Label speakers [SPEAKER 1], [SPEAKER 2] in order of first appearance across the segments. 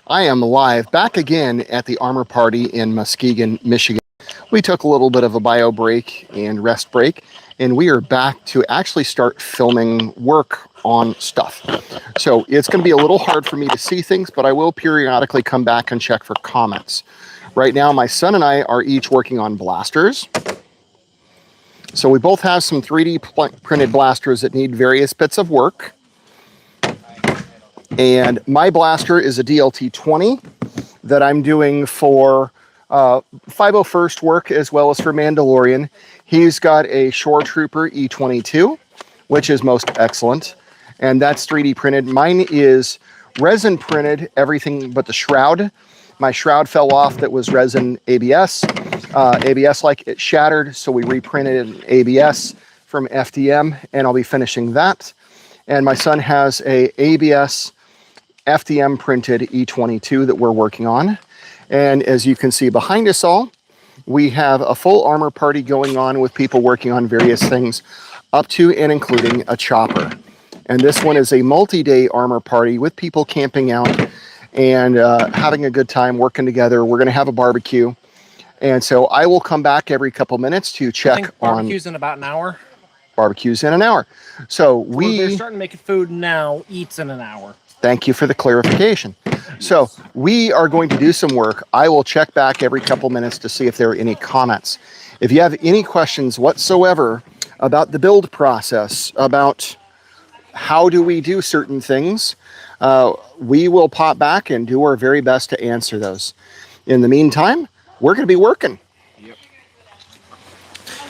[SPEAKER 1] I am live back again at the Armor Party in Muskegon, Michigan. We took a little bit of a bio break and rest break, and we are back to actually start filming work on stuff. So it's going to be a little hard for me to see things, but I will periodically come back and check for comments. Right now, my son and I are each working on blasters. So we both have some 3D printed blasters that need various bits of work. And my blaster is a DLT-20 that I'm doing for 501st work as well as for Mandalorian. He's got a Shore Trooper E22, which is most excellent. And that's 3D printed. Mine is resin printed, everything but the shroud. My shroud fell off that was resin ABS. ABS-like, it shattered, so we reprinted an ABS from FDM, and I'll be finishing that. And my son has a ABS FDM printed E22 that we're working on. And as you can see behind us all, we have a full armor party going on with people working on various things up to and including a chopper. And this one is a multi-day armor party with people camping out and having a good time working together. We're going to have a barbecue. And so I will come back every couple minutes to check on...
[SPEAKER 2] Barbecue's in about an hour.
[SPEAKER 1] Barbecue's in an hour. So
[SPEAKER 2] They're starting making food now, eats in an hour.
[SPEAKER 1] Thank you for the clarification. So we are going to do some work. I will check back every couple minutes to see if there are any comments. If you have any questions whatsoever about the build process, about how do we do certain things, we will pop back and do our very best to answer those. In the meantime, we're going to be working.
[SPEAKER 2] Yep.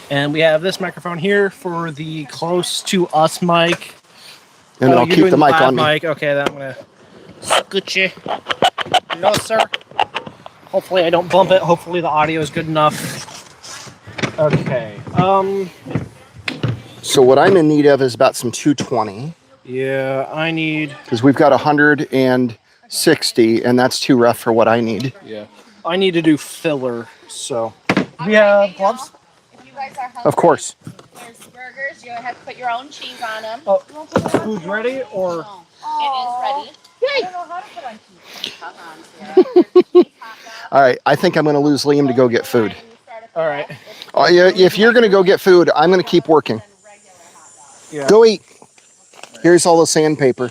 [SPEAKER 2] And we have this microphone here for the close to us mic.
[SPEAKER 1] And then I'll keep the mic on me.
[SPEAKER 2] Okay, then I'm going to scoot you. No, sir. Hopefully I don't bump it. Hopefully the audio is good enough. Okay.
[SPEAKER 1] So what I'm in need of is about some 220.
[SPEAKER 2] Yeah, I need...
[SPEAKER 1] Because we've got 160, and that's too rough for what I need.
[SPEAKER 2] Yeah. I need to do filler, so... We have gloves?
[SPEAKER 3] If you guys are hungry,
[SPEAKER 1] of course.
[SPEAKER 3] There's burgers. You have to put your own cheese on them.
[SPEAKER 2] Oh, food's ready, or...?
[SPEAKER 3] No, it is ready.
[SPEAKER 4] I don't know how to put on cheese.
[SPEAKER 1] All right, I think I'm going to lose Liam to go get food.
[SPEAKER 2] All right.
[SPEAKER 1] Yeah, if you're going to go get food, I'm going to keep working.
[SPEAKER 2] Yeah.
[SPEAKER 1] Go eat. Here's all the sandpaper.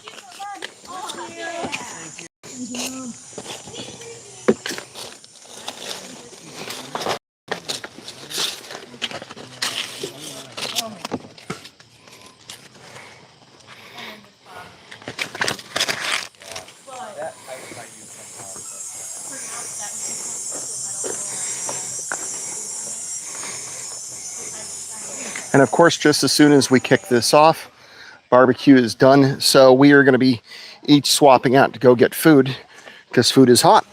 [SPEAKER 1] And of course, just as soon as we kick this off, barbecue is done. So we are going to be each swapping out to go get food because food is hot.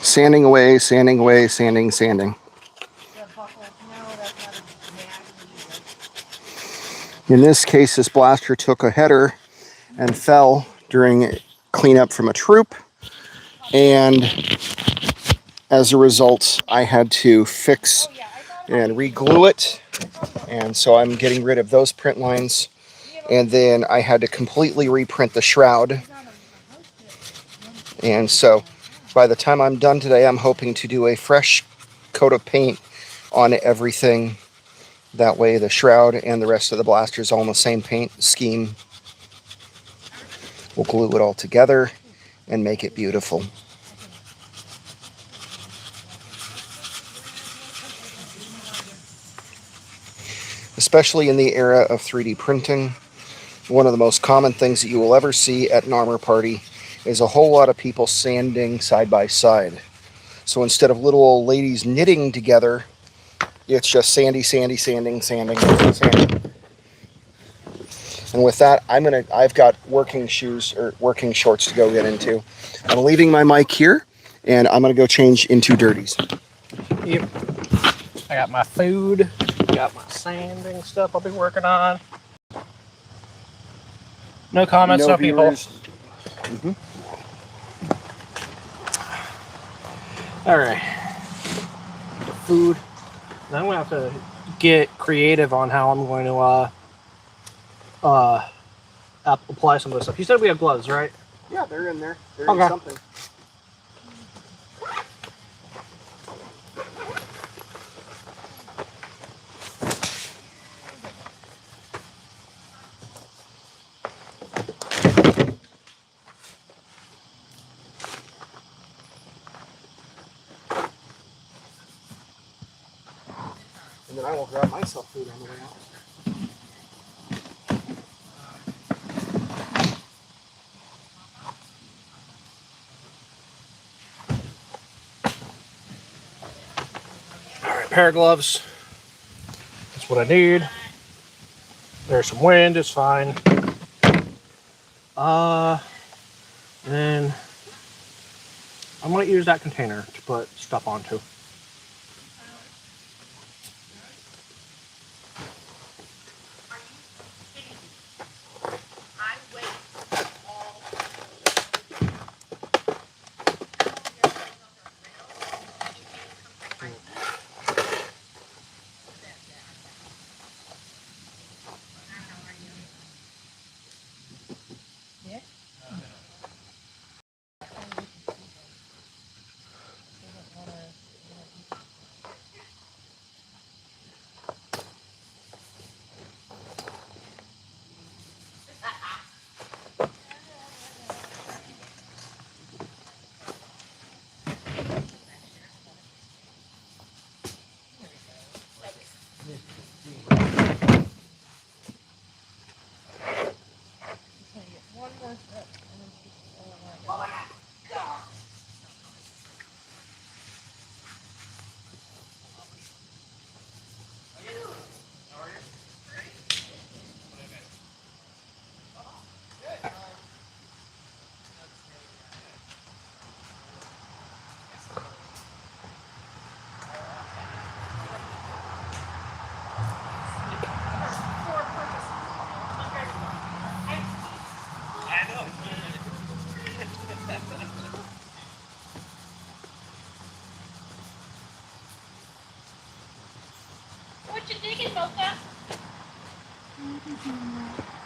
[SPEAKER 1] Sanding away, sanding away, sanding, sanding. In this case, this blaster took a header and fell during cleanup from a troop. And as a result, I had to fix and re-glue it. And so I'm getting rid of those print lines. And then I had to completely reprint the shroud. And so by the time I'm done today, I'm hoping to do a fresh coat of paint on everything. That way the shroud and the rest of the blaster is all in the same paint scheme. We'll glue it all together and make it beautiful. Especially in the era of 3D printing, one of the most common things that you will ever see at an armor party is a whole lot of people sanding side by side. So instead of little old ladies knitting together It's just sandy, sandy, sanding, sanding, sanding. And with that, I've got working shoes or working shorts to go get into. I'm leaving my mic here, and I'm gonna go change into dirties.
[SPEAKER 2] Yep. I got my food, got my sanding stuff I'll be working on. No comments, no people.
[SPEAKER 1] Mm-hmm.
[SPEAKER 2] All right. Food. Now I'm gonna have to get creative on how I'm going to apply some of this stuff. You said we have gloves, right?
[SPEAKER 1] Yeah, they're in there. They're
[SPEAKER 2] Okay.
[SPEAKER 1] in something. And then I will grab myself food on the way out.
[SPEAKER 2] All right, pair of gloves. That's what I need. There's some wind, it's fine. Then I might use that container to put stuff onto.
[SPEAKER 3] What you digging, Mocha?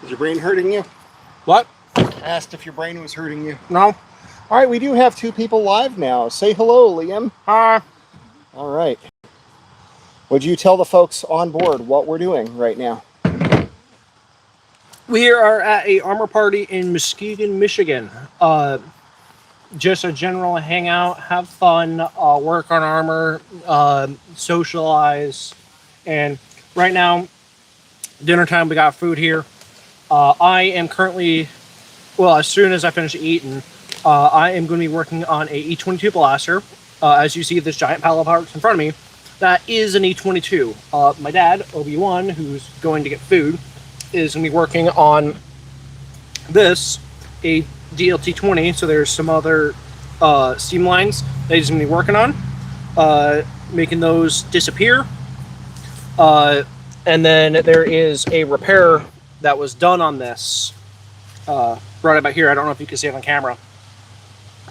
[SPEAKER 1] Is your brain hurting you?
[SPEAKER 2] What?
[SPEAKER 1] Asked if your brain was hurting you.
[SPEAKER 2] No?
[SPEAKER 1] All right, we do have two people live now. Say hello, Liam.
[SPEAKER 2] Hi.
[SPEAKER 1] All right. Would you tell the folks on board what we're doing right now?
[SPEAKER 2] We are at a armor party in Muskegon, Michigan. Just a general hangout, have fun, work on armor, socialize. And right now, dinner time, we got food here. I am currently, well, as soon as I finish eating, I am going to be working on a E22 blaster. As you see this giant pile of parts in front of me, that is an E22. My dad, Wann, who's going to get food, is going to be working on this, a DLT-20. So there's some other steam lines that he's going to be working on, making those disappear. And then there is a repair that was done on this right about here. I don't know if you can see it on camera,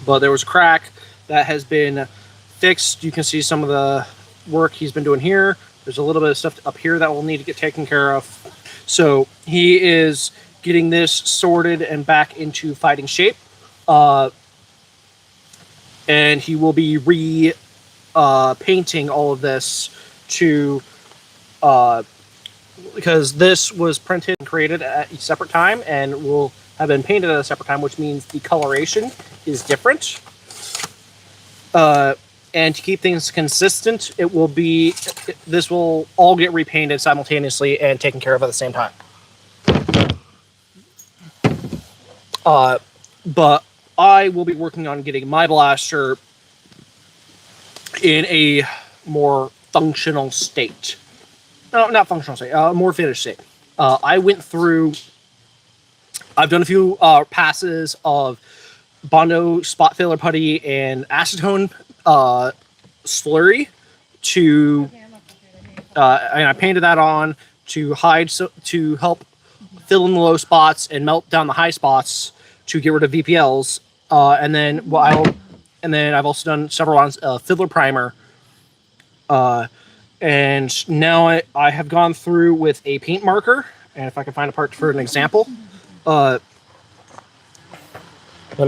[SPEAKER 2] but there was a crack that has been fixed. You can see some of the work he's been doing here. There's a little bit of stuff up here that will need to get taken care of. So he is getting this sorted and back into fighting shape. And he will be painting all of this to, because this was printed and created at a separate time and will have been painted at a separate time, which means the coloration is different. And to keep things consistent, it will be, this will all get repainted simultaneously and taken care of at the same time. But I will be working on getting my blaster in a more functional state. No, not functional state. More finished state. I went through. I've done a few passes of Bondo spot filler putty and acetone slurry to, and I painted that on to hide, to help fill in the low spots and melt down the high spots to get rid of VPLs. And then I've also done several rounds of fiddler primer. And now I have gone through with a paint marker, and if I can find a part for an example, I should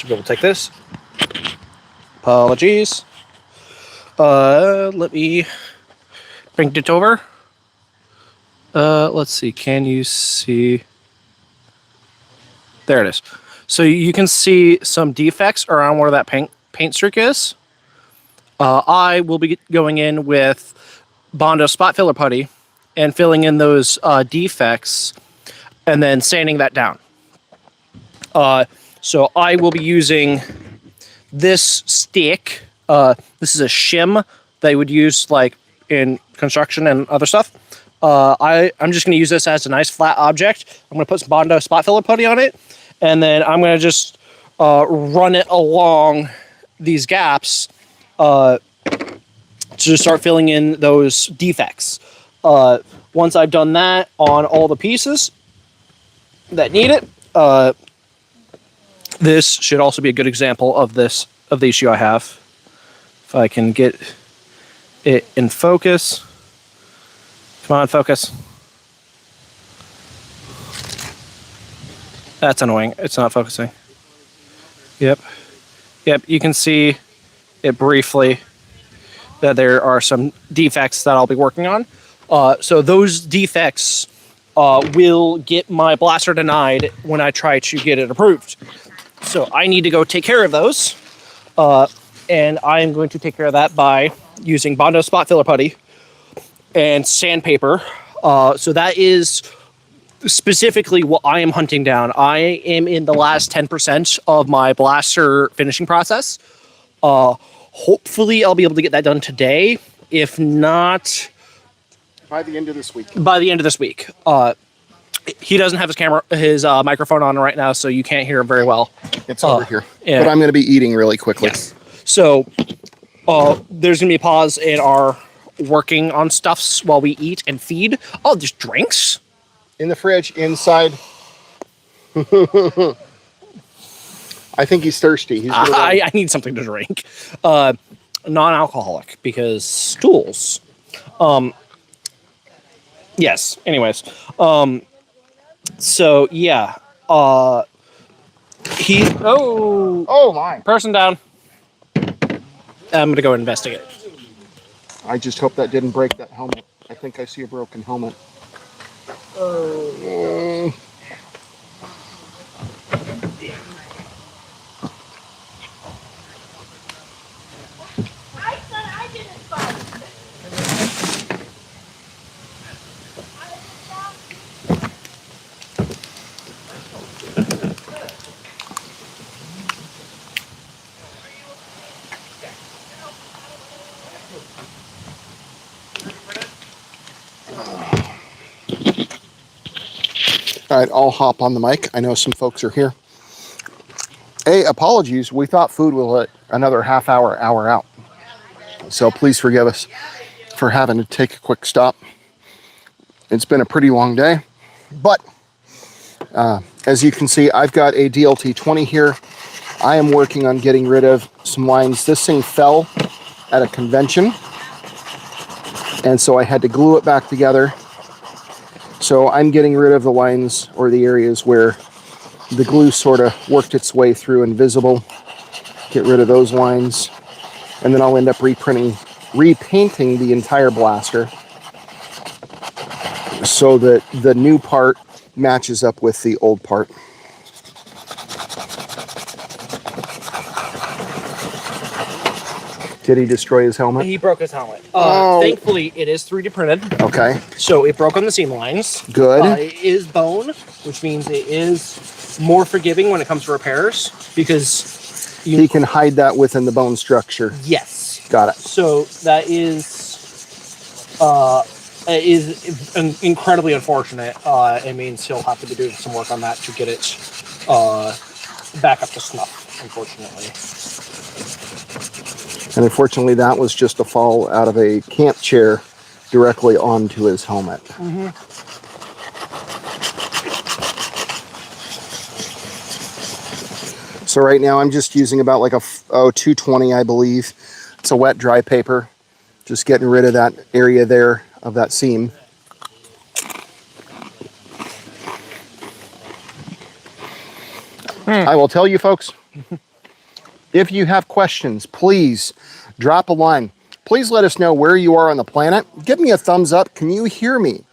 [SPEAKER 2] be able to take this. Apologies. Let me bring it over. Let's see. Can you see? There it is. So you can see some defects around where that paint streak is. I will be going in with Bondo spot filler putty and filling in those defects and then sanding that down. So I will be using this stick. This is a shim they would use like in construction and other stuff. I'm just going to use this as a nice flat object. I'm going to put some Bondo spot filler putty on it, and then I'm going to just run it along these gaps to start filling in those defects. Once I've done that on all the pieces that need it, this should also be a good example of the issue I have. If I can get it in focus. Come on, focus. That's annoying. It's not focusing. Yep, you can see it briefly that there are some defects that I'll be working on. So those defects will get my blaster denied when I try to get it approved. So I need to go take care of those. And I am going to take care of that by using Bondo spot filler putty and sandpaper. So that is specifically what I am hunting down. I am in the last 10% of my blaster finishing process. Hopefully I'll be able to get that done today. If not,
[SPEAKER 1] By the end of this week.
[SPEAKER 2] by the end of this week. He doesn't have his microphone on right now, so you can't hear him very well.
[SPEAKER 1] It's over here.
[SPEAKER 2] Yeah.
[SPEAKER 1] But I'm going to be eating really quickly.
[SPEAKER 2] Yes. So there's going to be a pause in our working on stuffs while we eat and feed. Oh, there's drinks?
[SPEAKER 1] In the fridge, inside. I think he's thirsty. He's
[SPEAKER 2] I need something to drink. Non-alcoholic, because stools. Yes, anyways. So, yeah. Oh,
[SPEAKER 1] my.
[SPEAKER 2] person down. I'm going to go investigate.
[SPEAKER 1] I just hope that didn't break that helmet. I think I see a broken helmet.
[SPEAKER 3] I said I didn't fight.
[SPEAKER 1] All right, I'll hop on the mic. I know some folks are here. Hey, apologies. We thought food will let another half hour out. So please forgive us for having to take a quick stop. It's been a pretty long day. But as you can see, I've got a DLT 20 here. I am working on getting rid of some lines. This thing fell at a convention, and so I had to glue it back together. So I'm getting rid of the lines or the areas where the glue sort of worked its way through invisible. Get rid of those lines. And then I'll end up repainting the entire blaster so that the new part matches up with the old part. Did he destroy his helmet?
[SPEAKER 2] He broke his helmet.
[SPEAKER 1] Oh.
[SPEAKER 2] Thankfully, it is 3D printed.
[SPEAKER 1] Okay,
[SPEAKER 2] So it broke on the seam lines.
[SPEAKER 1] good.
[SPEAKER 2] It is bone, which means it is more forgiving when it comes to repairs because
[SPEAKER 1] He can hide that within the bone structure.
[SPEAKER 2] yes.
[SPEAKER 1] Got it.
[SPEAKER 2] So that is incredibly unfortunate. It means he'll have to be doing some work on that to get it back up to snuff, unfortunately.
[SPEAKER 1] And unfortunately, that was just a fall out of a camp chair directly onto his helmet.
[SPEAKER 2] Mm-hmm.
[SPEAKER 1] So right now I'm just using about like a 220, I believe. It's a wet dry paper. Just getting rid of that area there of that seam. I will tell you folks, if you have questions, please drop a line. Please let us know where you are on the planet. Give me a thumbs up. Can you hear me?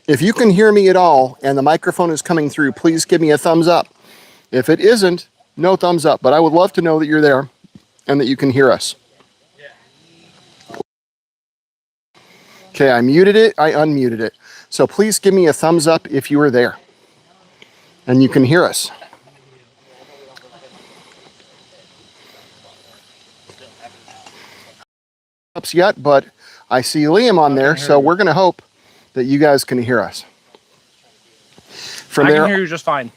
[SPEAKER 1] If you can hear me at all and the microphone is coming through, please give me a thumbs up. If it isn't, no thumbs up. But I would love to know that you're there and that you can hear us. Okay, I muted it. I unmuted it. So please give me a thumbs up if you are there and you can hear us. Yet, but I see Liam on there, so we're going to hope that you guys can hear us. From
[SPEAKER 2] I
[SPEAKER 1] there,
[SPEAKER 2] can hear you just fine.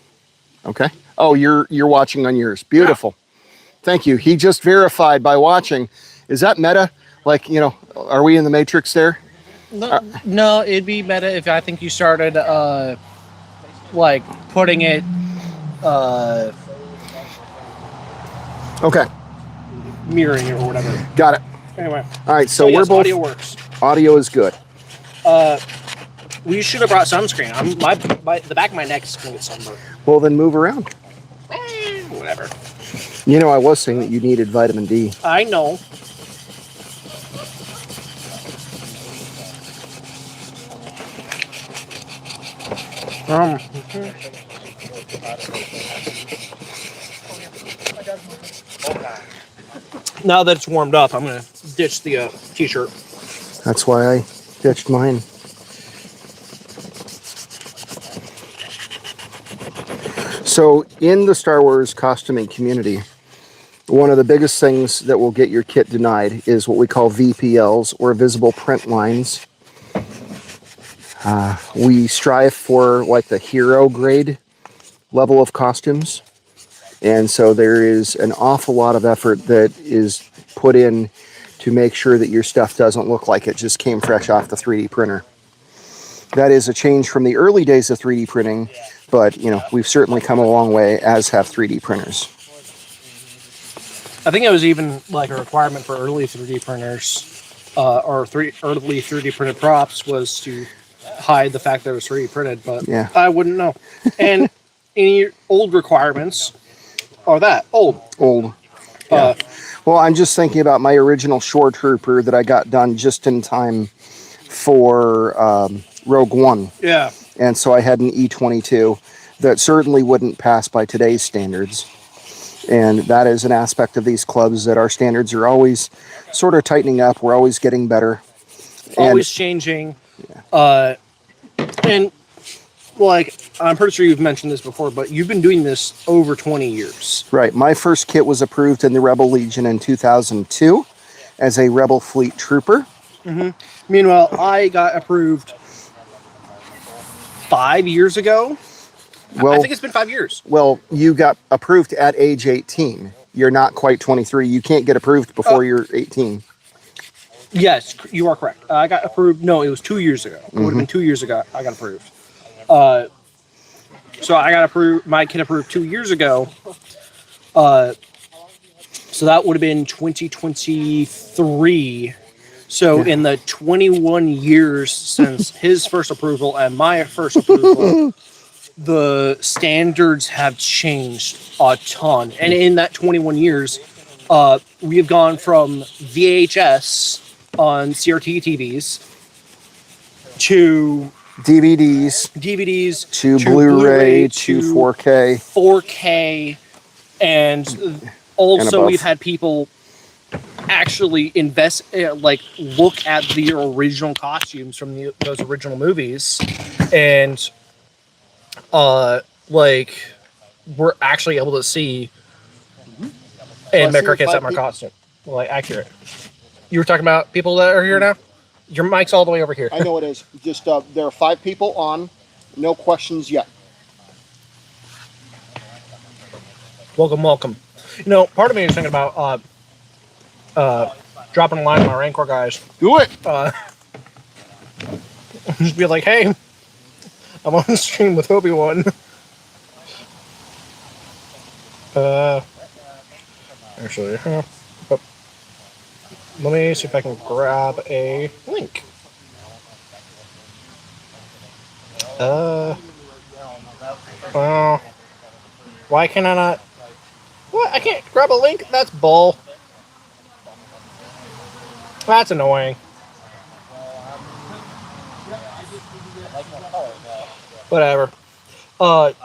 [SPEAKER 1] Okay. Oh, you're watching on yours. Beautiful. Yeah. Thank you. He just verified by watching. Is that meta? Like, you know, are we in the Matrix there?
[SPEAKER 2] No, it'd be meta if I think you started like putting it
[SPEAKER 1] Okay.
[SPEAKER 2] mirroring it or whatever.
[SPEAKER 1] Got it.
[SPEAKER 2] Anyway.
[SPEAKER 1] All right, so
[SPEAKER 2] yes,
[SPEAKER 1] we're both
[SPEAKER 2] audio works.
[SPEAKER 1] Audio is good.
[SPEAKER 2] We should have brought sunscreen. The back of my neck is gonna get sunburned.
[SPEAKER 1] Well, then move around.
[SPEAKER 2] Whatever.
[SPEAKER 1] You know, I was saying that you needed vitamin D.
[SPEAKER 2] I know. Now that it's warmed up, I'm gonna ditch the t-shirt.
[SPEAKER 1] That's why I ditched mine. So in the Star Wars costuming community, one of the biggest things that will get your kit denied is what we call VPLs, or visible print lines. We strive for like the hero grade level of costumes. And so there is an awful lot of effort that is put in to make sure that your stuff doesn't look like it just came fresh off the 3D printer. That is a change from the early days of 3D printing, but you know, we've certainly come a long way, as have 3D printers.
[SPEAKER 2] I think it was even like a requirement for early 3D printers, or early 3D printed props, was to hide the fact that it was 3D printed, but
[SPEAKER 1] Yeah.
[SPEAKER 2] I wouldn't know. And any old requirements are that old.
[SPEAKER 1] Yeah. Well, I'm just thinking about my original Shore Trooper that I got done just in time for Rogue One.
[SPEAKER 2] Yeah.
[SPEAKER 1] And so I had an E22 that certainly wouldn't pass by today's standards. And that is an aspect of these clubs, that our standards are always sort of tightening up. We're always getting better.
[SPEAKER 2] Always changing. And like, I'm pretty sure you've mentioned this before, but you've been doing this over 20 years.
[SPEAKER 1] Right. My first kit was approved in the Rebel Legion in 2002 as a Rebel Fleet Trooper.
[SPEAKER 2] Mm-hmm. Meanwhile, I got approved 5 years ago.
[SPEAKER 1] Well,
[SPEAKER 2] I think it's been 5 years.
[SPEAKER 1] Well, you got approved at age 18. You're not quite 23. You can't get approved before you're 18.
[SPEAKER 2] Yes, you are correct. I got approved. No, it was 2 years ago. It would have been 2 years ago I got approved. So I got approved. My kid approved 2 years ago. So that would have been 2023. So in the 21 years since his first approval and my first approval, the standards have changed a ton. And in that 21 years, we've gone from VHS on CRT TVs to DVDs
[SPEAKER 1] to Blu-ray to 4K.
[SPEAKER 2] 4K, and also
[SPEAKER 1] above.
[SPEAKER 2] we've had people actually look at the original costumes from those original movies, and we're actually able to see and make our kids have more costume, accurate. You were talking about people that are here now? Your mic's all the way over here.
[SPEAKER 1] I know it is. Just there are 5 people on. No questions yet.
[SPEAKER 2] Welcome, welcome. You know, part of me is thinking about dropping a line to my Rancor guys.
[SPEAKER 1] Do it.
[SPEAKER 2] Just be like, hey, I'm on the stream with Obi-Wan. Actually, let me see if I can grab a link. Well, why can I not? What? I can't grab a link? That's bull. That's annoying. Whatever. But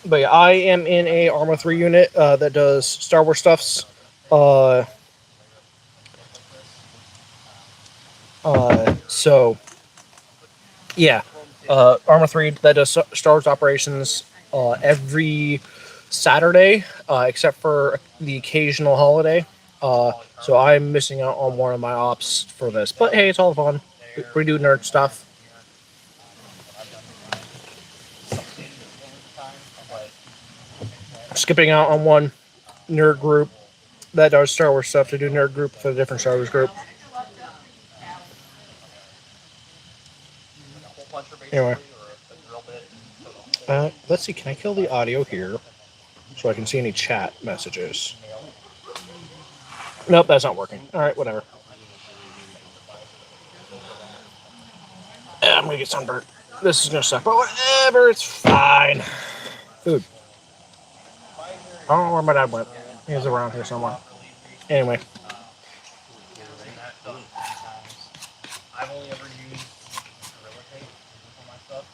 [SPEAKER 2] yeah, I am in a Arma 3 unit that does Star Wars stuffs. So yeah, Arma 3 that does Star Wars operations every Saturday, except for the occasional holiday. So I'm missing out on one of my ops for this. But hey, it's all fun. We do nerd stuff. Skipping out on one nerd group that does Star Wars stuff to do nerd group for a different Star Wars group. Anyway. Let's see, can I kill the audio here so I can see any chat messages? Nope, that's not working. Alright, whatever. I'm gonna get sunburnt. This is gonna suck, but whatever, it's fine. Food. I don't know where my dad went. He's around here somewhere. Anyway. I've only ever used Gorilla Tape for my stuff.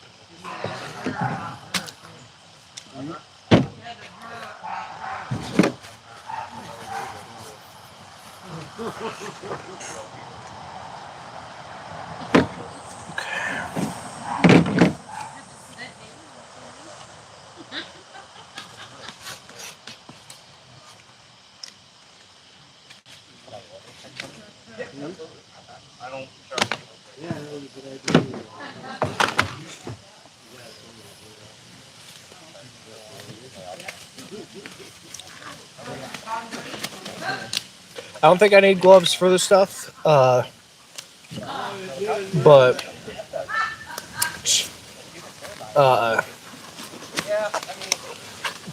[SPEAKER 2] I don't charge people. Yeah, that was a good idea. I don't think I need gloves for this stuff, but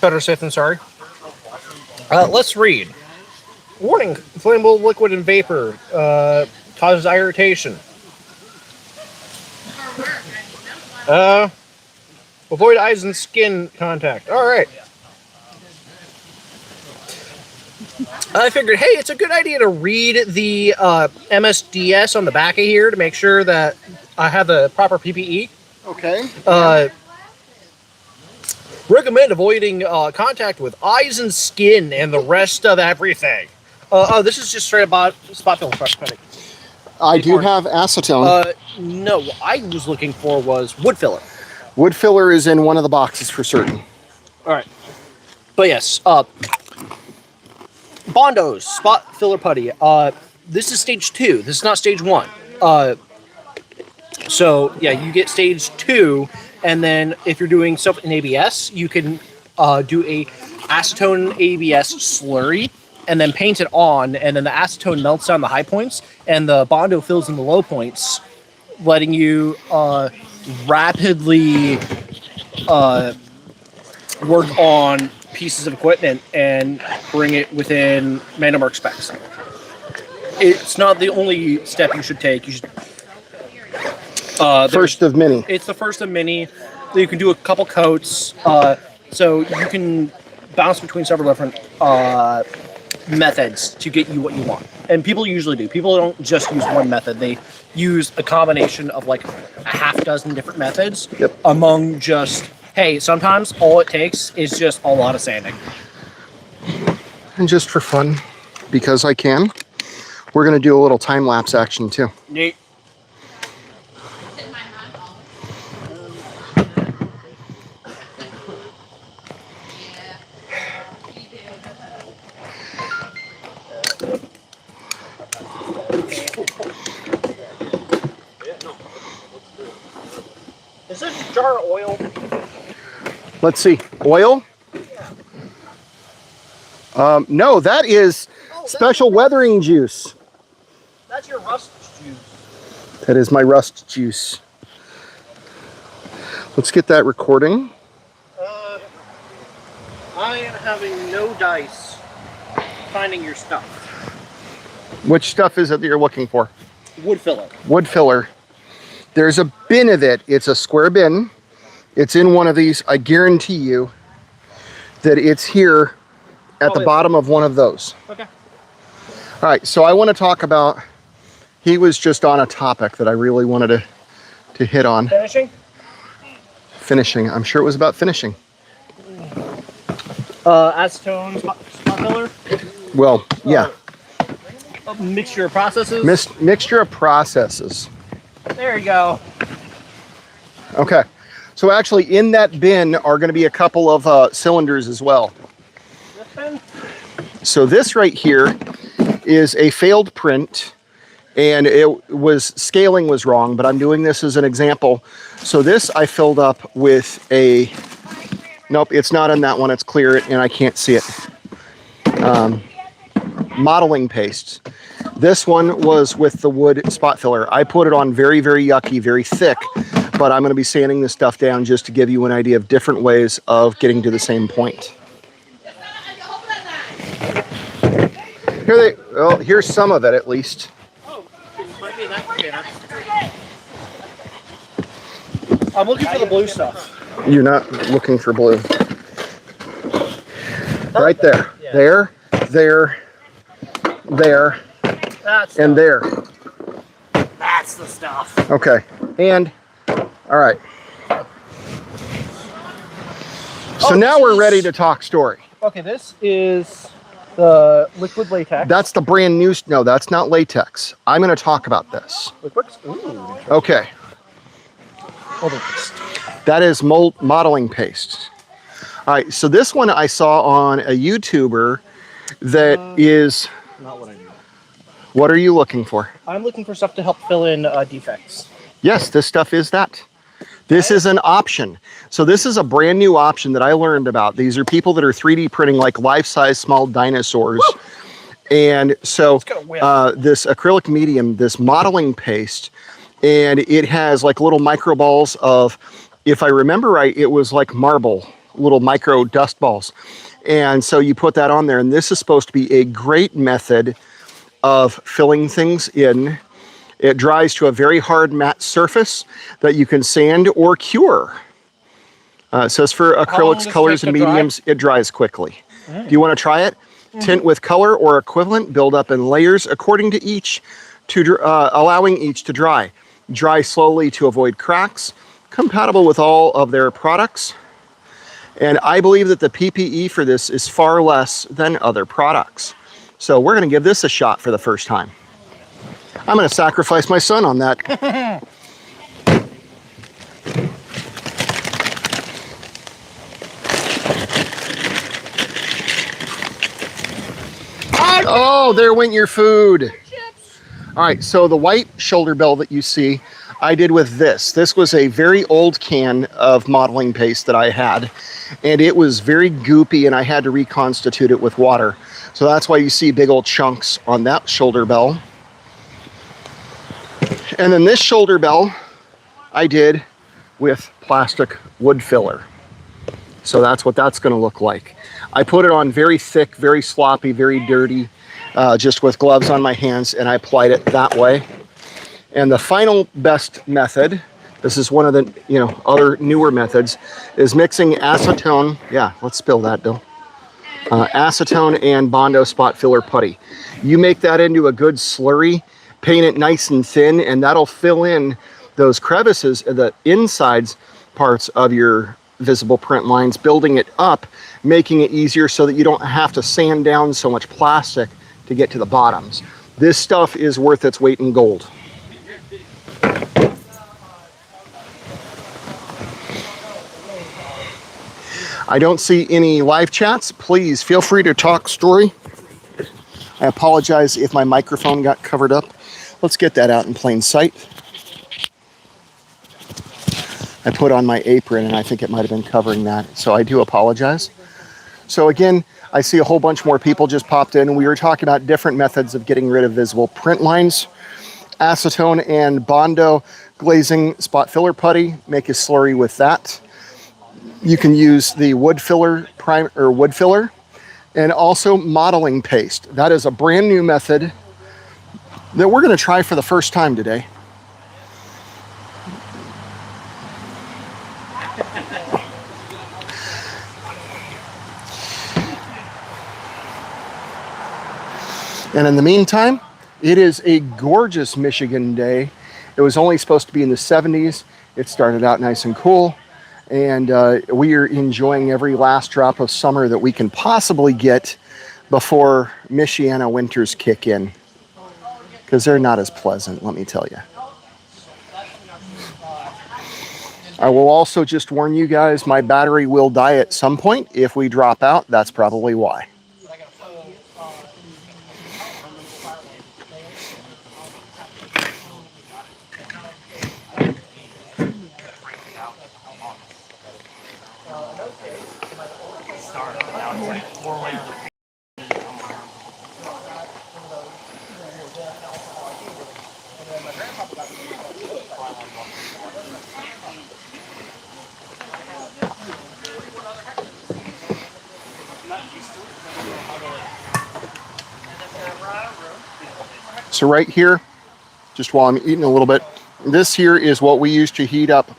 [SPEAKER 2] better safe than sorry. Let's read. Warning: flammable liquid and vapor causes irritation. Avoid eyes and skin contact. All right. I figured, hey, it's a good idea to read the MSDS on the back of here to make sure that I have the proper PPE.
[SPEAKER 1] Okay.
[SPEAKER 2] Recommend avoiding contact with eyes and skin and the rest of everything. This is just straight up spot filler cosmetic.
[SPEAKER 1] I do have acetone.
[SPEAKER 2] No, what I was looking for was wood filler.
[SPEAKER 1] Wood filler is in one of the boxes for certain.
[SPEAKER 2] All right. But yes, Bondo's spot filler putty. This is stage 2. This is not stage 1. So yeah, you get stage 2, and then if you're doing stuff in ABS, you can do a acetone ABS slurry, and then paint it on, and then the acetone melts down the high points, and the Bondo fills in the low points, letting you rapidly work on pieces of equipment and bring it within Mandomark specs. It's not the only step you should take. You should
[SPEAKER 1] First of many.
[SPEAKER 2] It's the first of many. You can do a couple coats, so you can bounce between several different methods to get you what you want. And people usually do. People don't just use one method. They use a combination of like a half dozen different methods.
[SPEAKER 1] Yep.
[SPEAKER 2] Among just, hey, sometimes all it takes is just a lot of sanding.
[SPEAKER 1] And just for fun, because I can, we're going to do a little time-lapse action too.
[SPEAKER 2] Neat. Is this jar of oil?
[SPEAKER 1] Let's see. Oil? No, that is special weathering juice.
[SPEAKER 2] That's your rust juice.
[SPEAKER 1] That is my rust juice. Let's get that recording.
[SPEAKER 2] I am having no dice finding your stuff.
[SPEAKER 1] Which stuff is it that you're looking for?
[SPEAKER 2] Wood filler.
[SPEAKER 1] Wood filler. There's a bin of it. It's a square bin. It's in one of these. I guarantee you that it's here at the bottom of one of those.
[SPEAKER 2] Okay.
[SPEAKER 1] All right, so I want to talk about, he was just on a topic that I really wanted to hit on.
[SPEAKER 2] Finishing?
[SPEAKER 1] Finishing. I'm sure it was about finishing.
[SPEAKER 2] Acetone spot filler?
[SPEAKER 1] Well, yeah.
[SPEAKER 2] A mixture of processes?
[SPEAKER 1] Mixture of processes.
[SPEAKER 2] There you go.
[SPEAKER 1] Okay. So actually in that bin are going to be a couple of cylinders as well.
[SPEAKER 2] This bin?
[SPEAKER 1] So this right here is a failed print, and scaling was wrong, but I'm doing this as an example. So this I filled up with nope, it's not in that one, it's clear and I can't see it. Modeling paste. This one was with the wood spot filler. I put it on very, very yucky, very thick, but I'm going to be sanding this stuff down just to give you an idea of different ways of getting to the same point. Here's some of it at least.
[SPEAKER 2] Oh, it might be that container. I'm looking for the blue stuff.
[SPEAKER 1] You're not looking for blue. Right there.
[SPEAKER 2] Yeah.
[SPEAKER 1] There.
[SPEAKER 2] That's
[SPEAKER 1] And there.
[SPEAKER 2] That's the stuff.
[SPEAKER 1] Okay. And, all right. So now we're ready to talk story.
[SPEAKER 2] Okay, this is the liquid latex.
[SPEAKER 1] That's the brand new, no, that's not latex. I'm going to talk about this.
[SPEAKER 2] Liquid? Ooh.
[SPEAKER 1] Okay. That is modeling paste. All right, so this one I saw on a YouTuber that is...
[SPEAKER 2] Not what I need.
[SPEAKER 1] What are you looking for?
[SPEAKER 2] I'm looking for stuff to help fill in defects.
[SPEAKER 1] Yes, this stuff is that. This is an option. So this is a brand new option that I learned about. These are people that are 3D printing like life-size small dinosaurs. Woo! And so this acrylic medium, this modeling paste, and it has like little micro balls of, if I remember right, it was like marble, little micro dust balls. And so you put that on there, and this is supposed to be a great method of filling things in. It dries to a very hard matte surface that you can sand or cure. It says for acrylics, colors, and mediums, it dries quickly. Right. Do you want to try it? Tint with color or equivalent, build up in layers according to each, allowing each to dry. Dry slowly to avoid cracks, compatible with all of their products. And I believe that the PPE for this is far less than other products. So we're going to give this a shot for the first time. I'm going to sacrifice my son on that. Oh, there went your food. All right, so the white shoulder bell that you see, I did with this. This was a very old can of modeling paste that I had, and it was very goopy, and I had to reconstitute it with water. So that's why you see big old chunks on that shoulder bell. And then this shoulder bell I did with plastic wood filler. So that's what that's going to look like. I put it on very thick, very sloppy, very dirty, just with gloves on my hands, and I applied it that way. And the final best method, this is one of the other newer methods, is mixing acetone. Yeah, let's spill that, Bill. Acetone and Bondo spot filler putty. You make that into a good slurry, paint it nice and thin, and that'll fill in those crevices, the insides parts of your visible print lines, building it up, making it easier so that you don't have to sand down so much plastic to get to the bottoms. This stuff is worth its weight in gold. I don't see any live chats. Please feel free to talk story. I apologize if my microphone got covered up. Let's get that out in plain sight. I put on my apron and I think it might have been covering that. So I do apologize. So again, I see a whole bunch more people just popped in. We were talking about different methods of getting rid of visible print lines. Acetone and Bondo glazing spot filler putty. Make a slurry with that. You can use the wood filler wood filler, and also modeling paste. That is a brand new method that we're going to try for the first time today. And in the meantime, it is a gorgeous Michigan day. It was only supposed to be in the 70s. It started out nice and cool. And we are enjoying every last drop of summer that we can possibly get before Michiana winters kick in. Because they're not as pleasant, let me tell you. I will also just warn you guys, my battery will die at some point. If we drop out, that's probably why. So right here, just while I'm eating a little bit, this here is what we use to heat up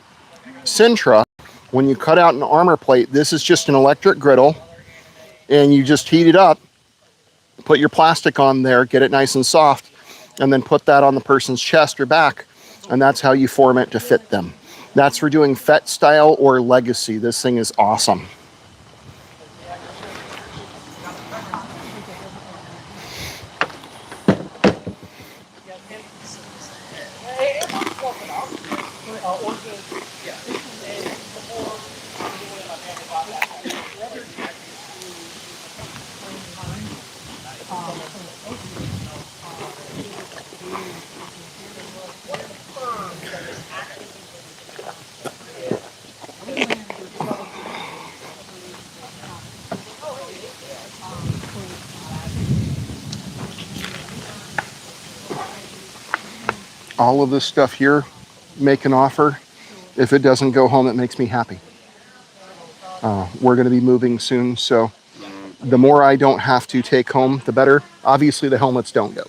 [SPEAKER 1] Sintra. When you cut out an armor plate, this is just an electric griddle, and you just heat it up, put your plastic on there, get it nice and soft, and then put that on the person's chest or back, and that's how you form it to fit them. That's for doing FET style or legacy. This thing is awesome. All of this stuff here, make an offer. If it doesn't go home, it makes me happy. We're going to be moving soon, so the more I don't have to take home, the better. Obviously, the helmets don't go.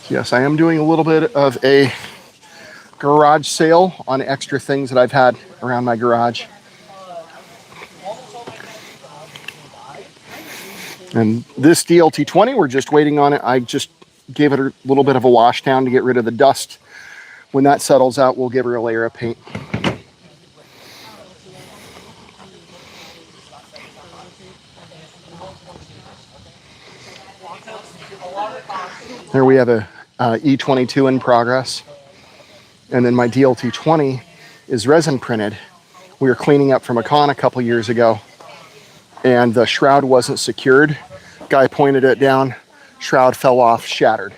[SPEAKER 1] Yes, I am doing a little bit of a garage sale on extra things that I've had around my garage. And this DLT20, we're just waiting on it. I just gave it a little bit of a wash down to get rid of the dust. When that settles out, we'll give her a layer of paint. There we have a E22 in progress. And then my DLT20 is resin printed. We were cleaning up from a con a couple years ago, and the shroud wasn't secured. Guy pointed it down, shroud fell off, shattered.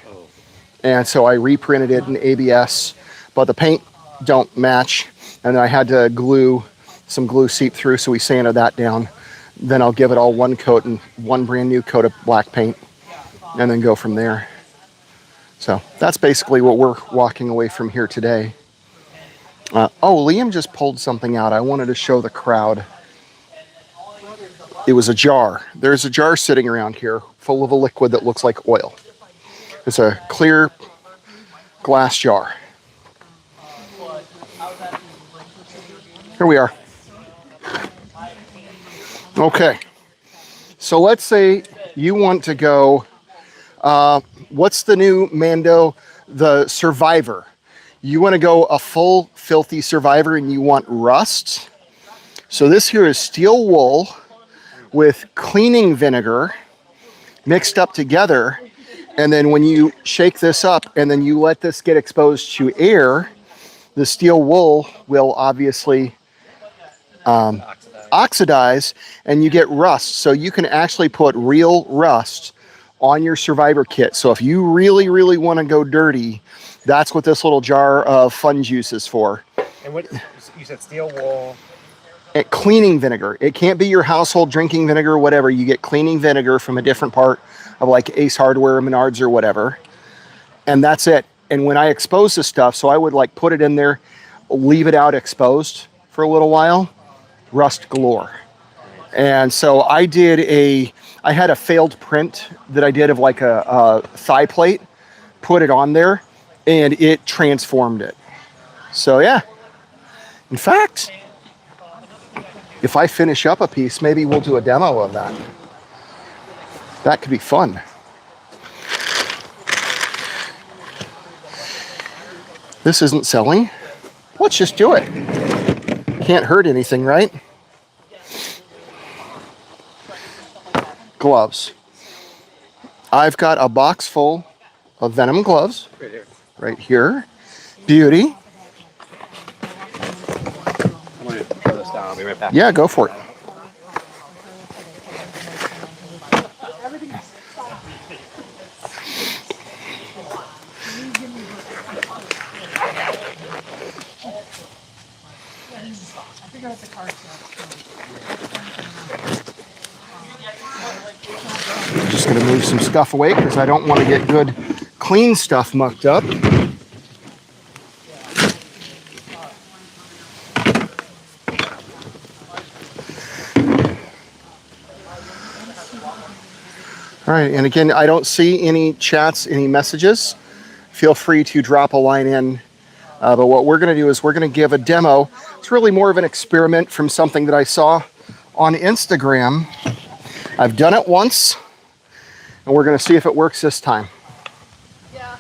[SPEAKER 1] And so I reprinted it in ABS, but the paint don't match. And I had to glue, some glue seep through, so we sanded that down. Then I'll give it all one coat and one brand new coat of black paint, and then go from there. So that's basically what we're walking away from here today. Oh, Liam just pulled something out. I wanted to show the crowd. It was a jar. There's a jar sitting around here full of a liquid that looks like oil. It's a clear glass jar. Here we are. Okay. So let's say you want to go, what's the new Mando? The Survivor. You want to go a full filthy Survivor and you want rust. So this here is steel wool with cleaning vinegar mixed up together. And then when you shake this up and then you let this get exposed to air, the steel wool will obviously oxidize and you get rust. So you can actually put real rust on your survivor kit. So if you really, really want to go dirty, that's what this little jar of fun juice is for.
[SPEAKER 4] And what you said, steel wool.
[SPEAKER 1] Cleaning vinegar. It can't be your household drinking vinegar, whatever. You get cleaning vinegar from a different part of like Ace Hardware, Menards, or whatever. And that's it. And when I expose this stuff, so I would like put it in there, leave it out exposed for a little while, rust galore. And so I had a failed print that I did of like a thigh plate, put it on there, and it transformed it. So yeah. In fact, if I finish up a piece, maybe we'll do a demo of that. That could be fun. This isn't selling. Let's just do it. Can't hurt anything, right? Gloves. I've got a box full of Venom gloves. Right here. Beauty.
[SPEAKER 4] I'm going to throw this down. I'll be right back.
[SPEAKER 1] Yeah, go for it. I'm just going to move some stuff away because I don't want to get good, clean stuff mucked up. All right, and again, I don't see any chats, any messages. Feel free to drop a line in. But what we're going to do is we're going to give a demo. It's really more of an experiment from something that I saw on Instagram. I've done it once, and we're going to see if it works this time.
[SPEAKER 3] Yeah.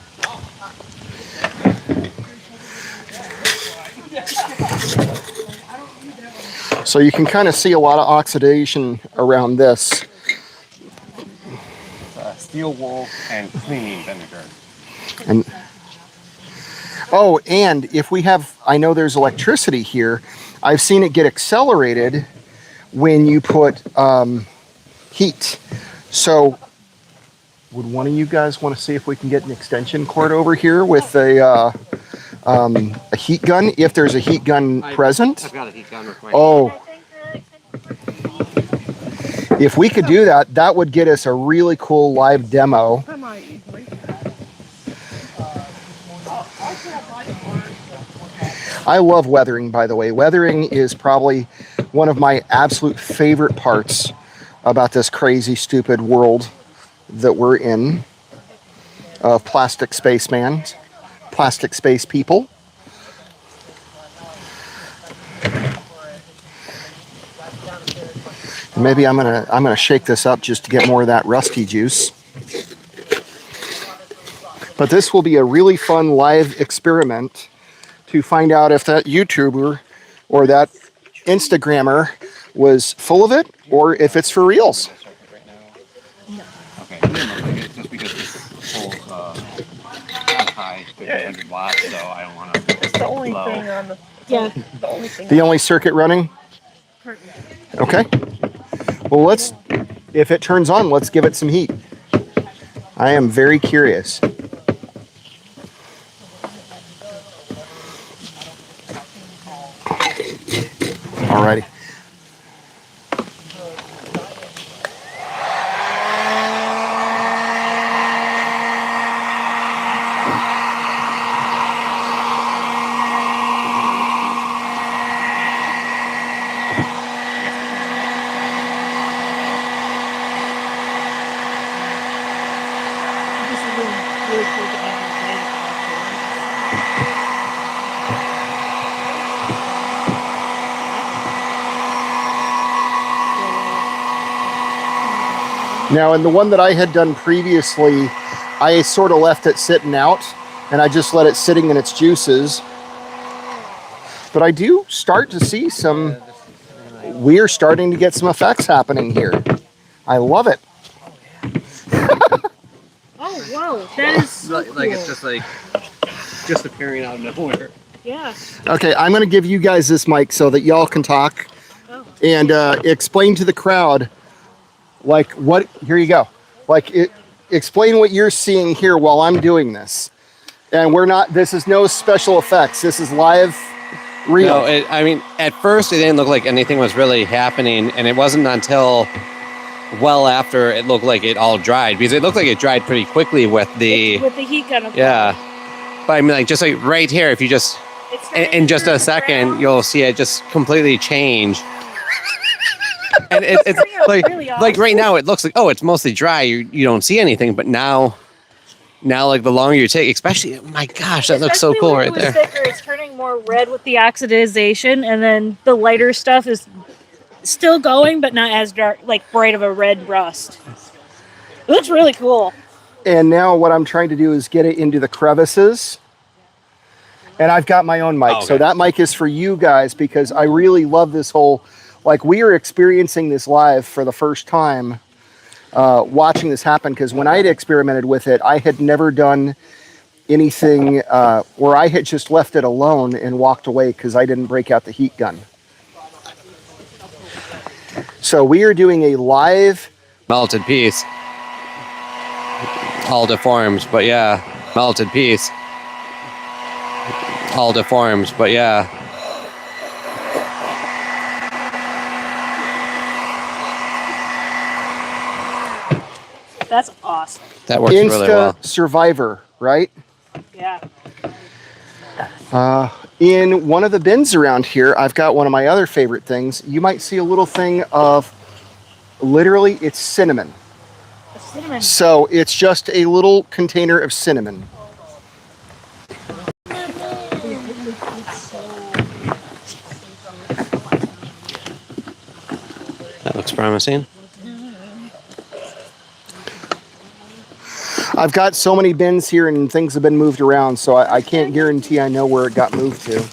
[SPEAKER 1] So you can kind of see a lot of oxidation around this.
[SPEAKER 4] Steel wool and cleaning vinegar.
[SPEAKER 1] And oh, and if we have, I know there's electricity here. I've seen it get accelerated when you put heat. So would one of you guys want to see if we can get an extension cord over here with a heat gun, if there's a heat gun present?
[SPEAKER 4] I've got a heat gun with my.
[SPEAKER 1] Oh, if we could do that, that would get us a really cool live demo. I love weathering, by the way. Weathering is probably one of my absolute favorite parts about this crazy, stupid world that we're in of plastic spaceman, plastic space people. Maybe I'm gonna shake this up just to get more of that rusty juice. But this will be a really fun live experiment to find out if that YouTuber or that Instagrammer was full of it or if it's for reals.
[SPEAKER 4] Okay, just because this pulls high 100 watts, so I don't want to.
[SPEAKER 3] It's the only thing on the. Yeah. The only thing.
[SPEAKER 1] The only circuit running? Okay. Well, if it turns on, let's give it some heat. I am very curious. Alrighty. Now, in the one that I had done previously, I sort of left it sitting out, and I just let it sitting in its juices. But I do start to see we're starting to get some effects happening here. I love it.
[SPEAKER 3] Oh, wow. That is so cool.
[SPEAKER 4] Like it's just appearing out of nowhere.
[SPEAKER 3] Yeah.
[SPEAKER 1] Okay, I'm going to give you guys this mic so that y'all can talk and explain to the crowd, like, what, here you go. Like, explain what you're seeing here while I'm doing this. And we're not, this is no special effects. This is live, real.
[SPEAKER 5] No, I mean, at first it didn't look like anything was really happening, and it wasn't until well after it looked like it all dried, because it looked like it dried pretty quickly with the
[SPEAKER 3] heat gun.
[SPEAKER 5] yeah. But I mean, like just like right here, if you just in just a second, you'll see it just completely change. And it's like
[SPEAKER 3] really
[SPEAKER 5] like right now it looks like, oh, it's mostly dry. You don't see anything, but now like the longer you take, especially, my gosh, that looks so cool right there.
[SPEAKER 3] Thicker, it's turning more red with the oxidization, and then the lighter stuff is still going, but not as dark, like bright of a red rust. It looks really cool.
[SPEAKER 1] And now what I'm trying to do is get it into the crevices. And I've got my own mic.
[SPEAKER 5] Okay.
[SPEAKER 1] So that mic is for you guys, because I really love this whole, like, we are experiencing this live for the first time, watching this happen. Because when I had experimented with it, I had never done anything where I had just left it alone and walked away because I didn't break out the heat gun. So we are doing a live
[SPEAKER 5] Melted piece. All deformed, but yeah. Melted piece. All deformed, but yeah.
[SPEAKER 3] That's awesome.
[SPEAKER 5] That works
[SPEAKER 1] Insta
[SPEAKER 5] really well.
[SPEAKER 1] Survivor, right?
[SPEAKER 3] Yeah.
[SPEAKER 1] In one of the bins around here, I've got one of my other favorite things. You might see a little thing of, literally, it's cinnamon.
[SPEAKER 3] Cinnamon.
[SPEAKER 1] So it's just a little container of cinnamon.
[SPEAKER 5] That looks promising.
[SPEAKER 1] I've got so many bins here and things have been moved around, so I can't guarantee I know where it got moved to.
[SPEAKER 3] I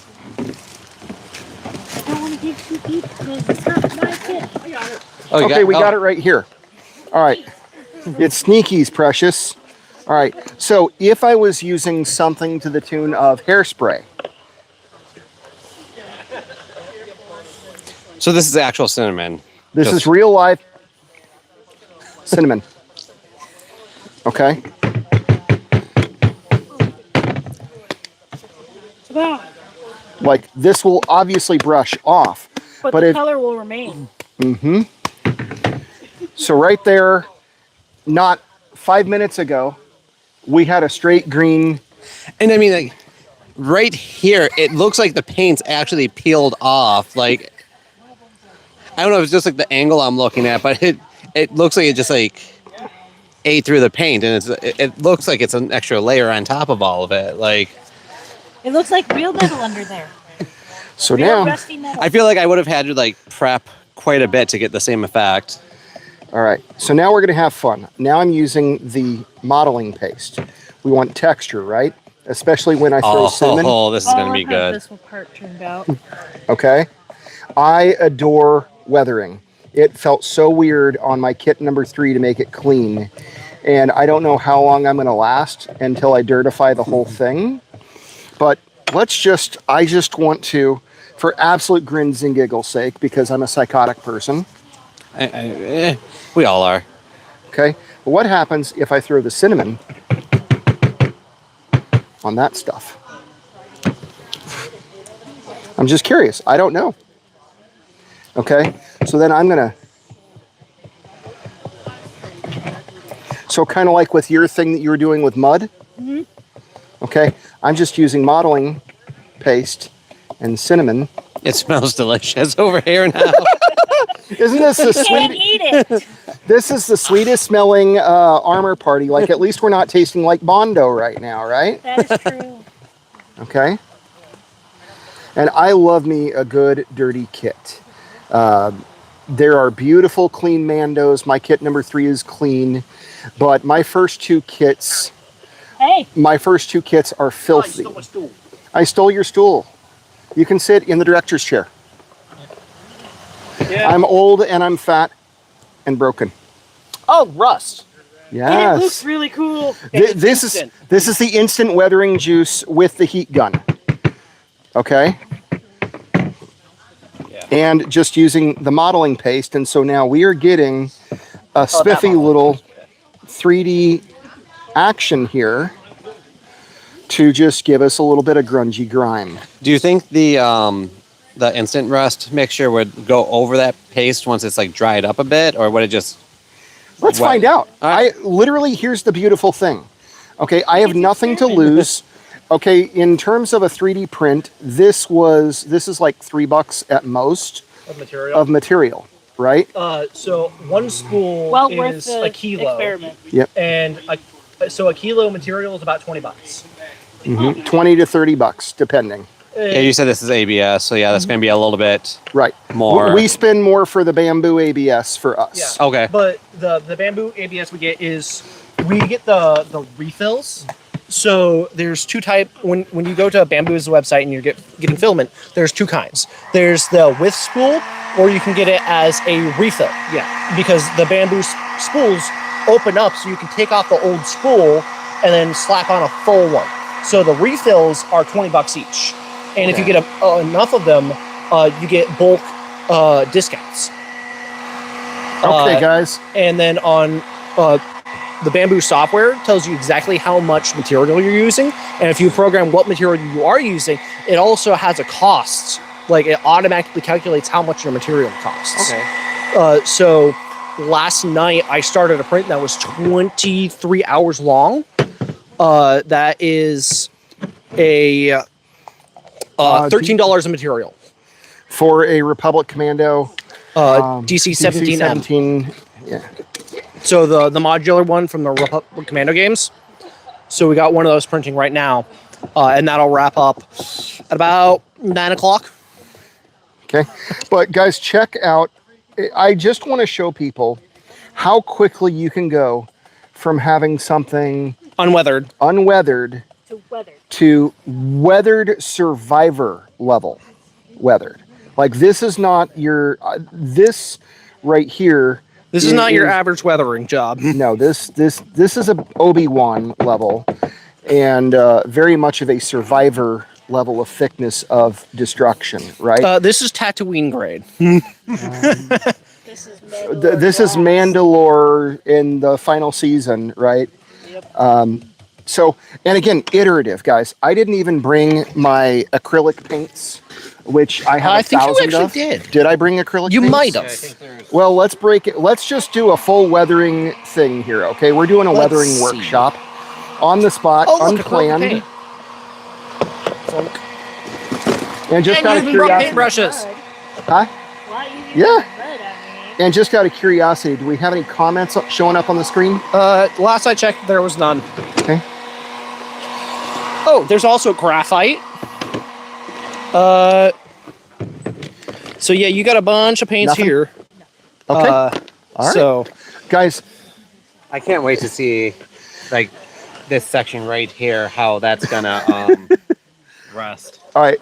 [SPEAKER 3] don't want to dig too deep because it's not my kit.
[SPEAKER 5] Oh,
[SPEAKER 1] Okay, we got it right here. All right. It's Sneaky's, precious. All right. So if I was using something to the tune of hairspray.
[SPEAKER 5] So this is actual cinnamon.
[SPEAKER 1] This is real live cinnamon. Okay.
[SPEAKER 3] Wow.
[SPEAKER 1] Like, this will obviously brush off.
[SPEAKER 3] But the color will remain.
[SPEAKER 1] Mm-hmm. So right there, not 5 minutes ago, we had a straight green.
[SPEAKER 5] And I mean, like, right here, it looks like the paint's actually peeled off. Like, I don't know if it's just like the angle I'm looking at, but it looks like it just like ate through the paint, and it looks like it's an extra layer on top of all of it. Like,
[SPEAKER 3] It looks like real metal under there.
[SPEAKER 1] So
[SPEAKER 3] Real
[SPEAKER 1] now,
[SPEAKER 3] rusty metal.
[SPEAKER 5] I feel like I would have had to like prep quite a bit to get the same effect.
[SPEAKER 1] all right. So now we're going to have fun. Now I'm using the modeling paste. We want texture, right? Especially when I throw cinnamon.
[SPEAKER 5] Oh, this is going to be
[SPEAKER 3] I love how
[SPEAKER 5] good.
[SPEAKER 3] this part turned out.
[SPEAKER 1] Okay. I adore weathering. It felt so weird on my kit number 3 to make it clean. And I don't know how long I'm going to last until I dirtify the whole thing. But I just want to, for absolute grins and giggles sake, because I'm a psychotic person.
[SPEAKER 5] We all are.
[SPEAKER 1] Okay. But what happens if I throw the cinnamon on that stuff? I'm just curious. I don't know. Okay. So then I'm going to, so kind of like with your thing that you were doing with mud.
[SPEAKER 3] Mm-hmm.
[SPEAKER 1] Okay. I'm just using modeling paste and cinnamon.
[SPEAKER 5] It smells delicious over here now.
[SPEAKER 1] Isn't this the
[SPEAKER 3] Can't
[SPEAKER 1] sweet?
[SPEAKER 3] eat it.
[SPEAKER 1] This is the sweetest smelling armor party. Like, at least we're not tasting like Bondo right now, right?
[SPEAKER 3] That is true.
[SPEAKER 1] Okay. And I love me a good dirty kit. There are beautiful clean Mandos. My kit number 3 is clean, but my first two kits
[SPEAKER 3] Hey.
[SPEAKER 1] are filthy. I stole your stool. You can sit in the director's chair.
[SPEAKER 2] Yeah.
[SPEAKER 1] I'm old and I'm fat and broken.
[SPEAKER 2] Oh, rust.
[SPEAKER 1] Yes.
[SPEAKER 3] And it looks really cool.
[SPEAKER 1] This is the instant weathering juice with the heat gun. Okay?
[SPEAKER 5] Yeah.
[SPEAKER 1] And just using the modeling paste. And so now we are getting a spiffy little 3D action here to just give us a little bit of grungy grime.
[SPEAKER 5] Do you think the instant rust mixture would go over that paste once it's like dried up a bit, or would it just?
[SPEAKER 1] Let's
[SPEAKER 5] What?
[SPEAKER 1] find out.
[SPEAKER 5] All right.
[SPEAKER 1] I literally, here's the beautiful thing. Okay, I have nothing to lose. Okay, in terms of a 3D print, this is like $3 at most
[SPEAKER 2] Of material.
[SPEAKER 1] Right?
[SPEAKER 2] So one spool
[SPEAKER 3] Well worth
[SPEAKER 2] is
[SPEAKER 3] the
[SPEAKER 2] a kilo,
[SPEAKER 3] experiment.
[SPEAKER 1] Yep.
[SPEAKER 2] and so a kilo material is about $20.
[SPEAKER 1] 20 to $30, depending.
[SPEAKER 5] Yeah, you said this is ABS, so yeah, that's going to be a little bit
[SPEAKER 1] Right.
[SPEAKER 5] more.
[SPEAKER 1] We spend more for the bamboo ABS for us.
[SPEAKER 2] Yeah.
[SPEAKER 5] Okay.
[SPEAKER 2] But the bamboo ABS we get the refills. So there's two type when you go to Bamboo's website and you're getting filament, there's two kinds. There's the with spool, or you can get it as a refill. Yeah. Because the bamboo spools open up so you can take off the old spool and then slap on a full one. So the refills are $20 each. And if you get enough of them, you get bulk discounts.
[SPEAKER 1] Okay, guys.
[SPEAKER 2] And then on the Bamboo software tells you exactly how much material you're using, and if you program what material you are using, it also has a cost. Like it automatically calculates how much your material costs.
[SPEAKER 5] Okay.
[SPEAKER 2] So last night I started a print that was 23 hours long. That is a $13 of material.
[SPEAKER 1] For a Republic Commando
[SPEAKER 2] DC-17M.
[SPEAKER 1] DC-17, yeah.
[SPEAKER 2] So the modular one from the Republic Commando games. So we got one of those printing right now, and that'll wrap up at about 9 o'clock.
[SPEAKER 1] Okay. But guys, check out, I just want to show people how quickly you can go from having something
[SPEAKER 2] Unweathered.
[SPEAKER 1] unweathered
[SPEAKER 3] To weather.
[SPEAKER 1] to weathered survivor level weathered. Like this is not your, this right here.
[SPEAKER 2] This is not your average weathering job.
[SPEAKER 1] No, this is a Obi-Wan level, and very much of a survivor level of thickness of destruction, right?
[SPEAKER 2] This is Tatooine grade.
[SPEAKER 3] This is Mandalore.
[SPEAKER 1] This is Mandalore in the final season, right?
[SPEAKER 3] Yep.
[SPEAKER 1] So, and again, iterative, guys. I didn't even bring my acrylic paints, which I have
[SPEAKER 2] I
[SPEAKER 1] a
[SPEAKER 2] think you
[SPEAKER 1] thousand
[SPEAKER 2] actually
[SPEAKER 1] of.
[SPEAKER 2] did.
[SPEAKER 1] Did I bring acrylic
[SPEAKER 2] You
[SPEAKER 1] paints?
[SPEAKER 2] might
[SPEAKER 4] Yeah, I
[SPEAKER 2] have.
[SPEAKER 4] think there's.
[SPEAKER 1] Well, let's break it. Let's just do a full weathering thing here, okay? We're doing a
[SPEAKER 2] Let's
[SPEAKER 1] weathering
[SPEAKER 2] see.
[SPEAKER 1] workshop on the spot,
[SPEAKER 2] Oh, look, acrylic
[SPEAKER 1] unplanned,
[SPEAKER 2] paint.
[SPEAKER 1] and just
[SPEAKER 2] And
[SPEAKER 1] out
[SPEAKER 2] you
[SPEAKER 1] of
[SPEAKER 2] even brought
[SPEAKER 1] curiosity.
[SPEAKER 2] paintbrushes.
[SPEAKER 1] Huh?
[SPEAKER 3] Why you using
[SPEAKER 1] Yeah.
[SPEAKER 3] mud on me?
[SPEAKER 1] And just out of curiosity, do we have any comments showing up on the screen?
[SPEAKER 2] Last I checked, there was none.
[SPEAKER 1] Okay.
[SPEAKER 2] Oh, there's also graphite. So yeah, you got a bunch of paints
[SPEAKER 1] Nothing?
[SPEAKER 2] here.
[SPEAKER 1] Okay.
[SPEAKER 2] All
[SPEAKER 1] right.
[SPEAKER 2] So
[SPEAKER 1] Guys,
[SPEAKER 5] I can't wait to see, like, this section right here, how that's gonna rust.
[SPEAKER 1] all right.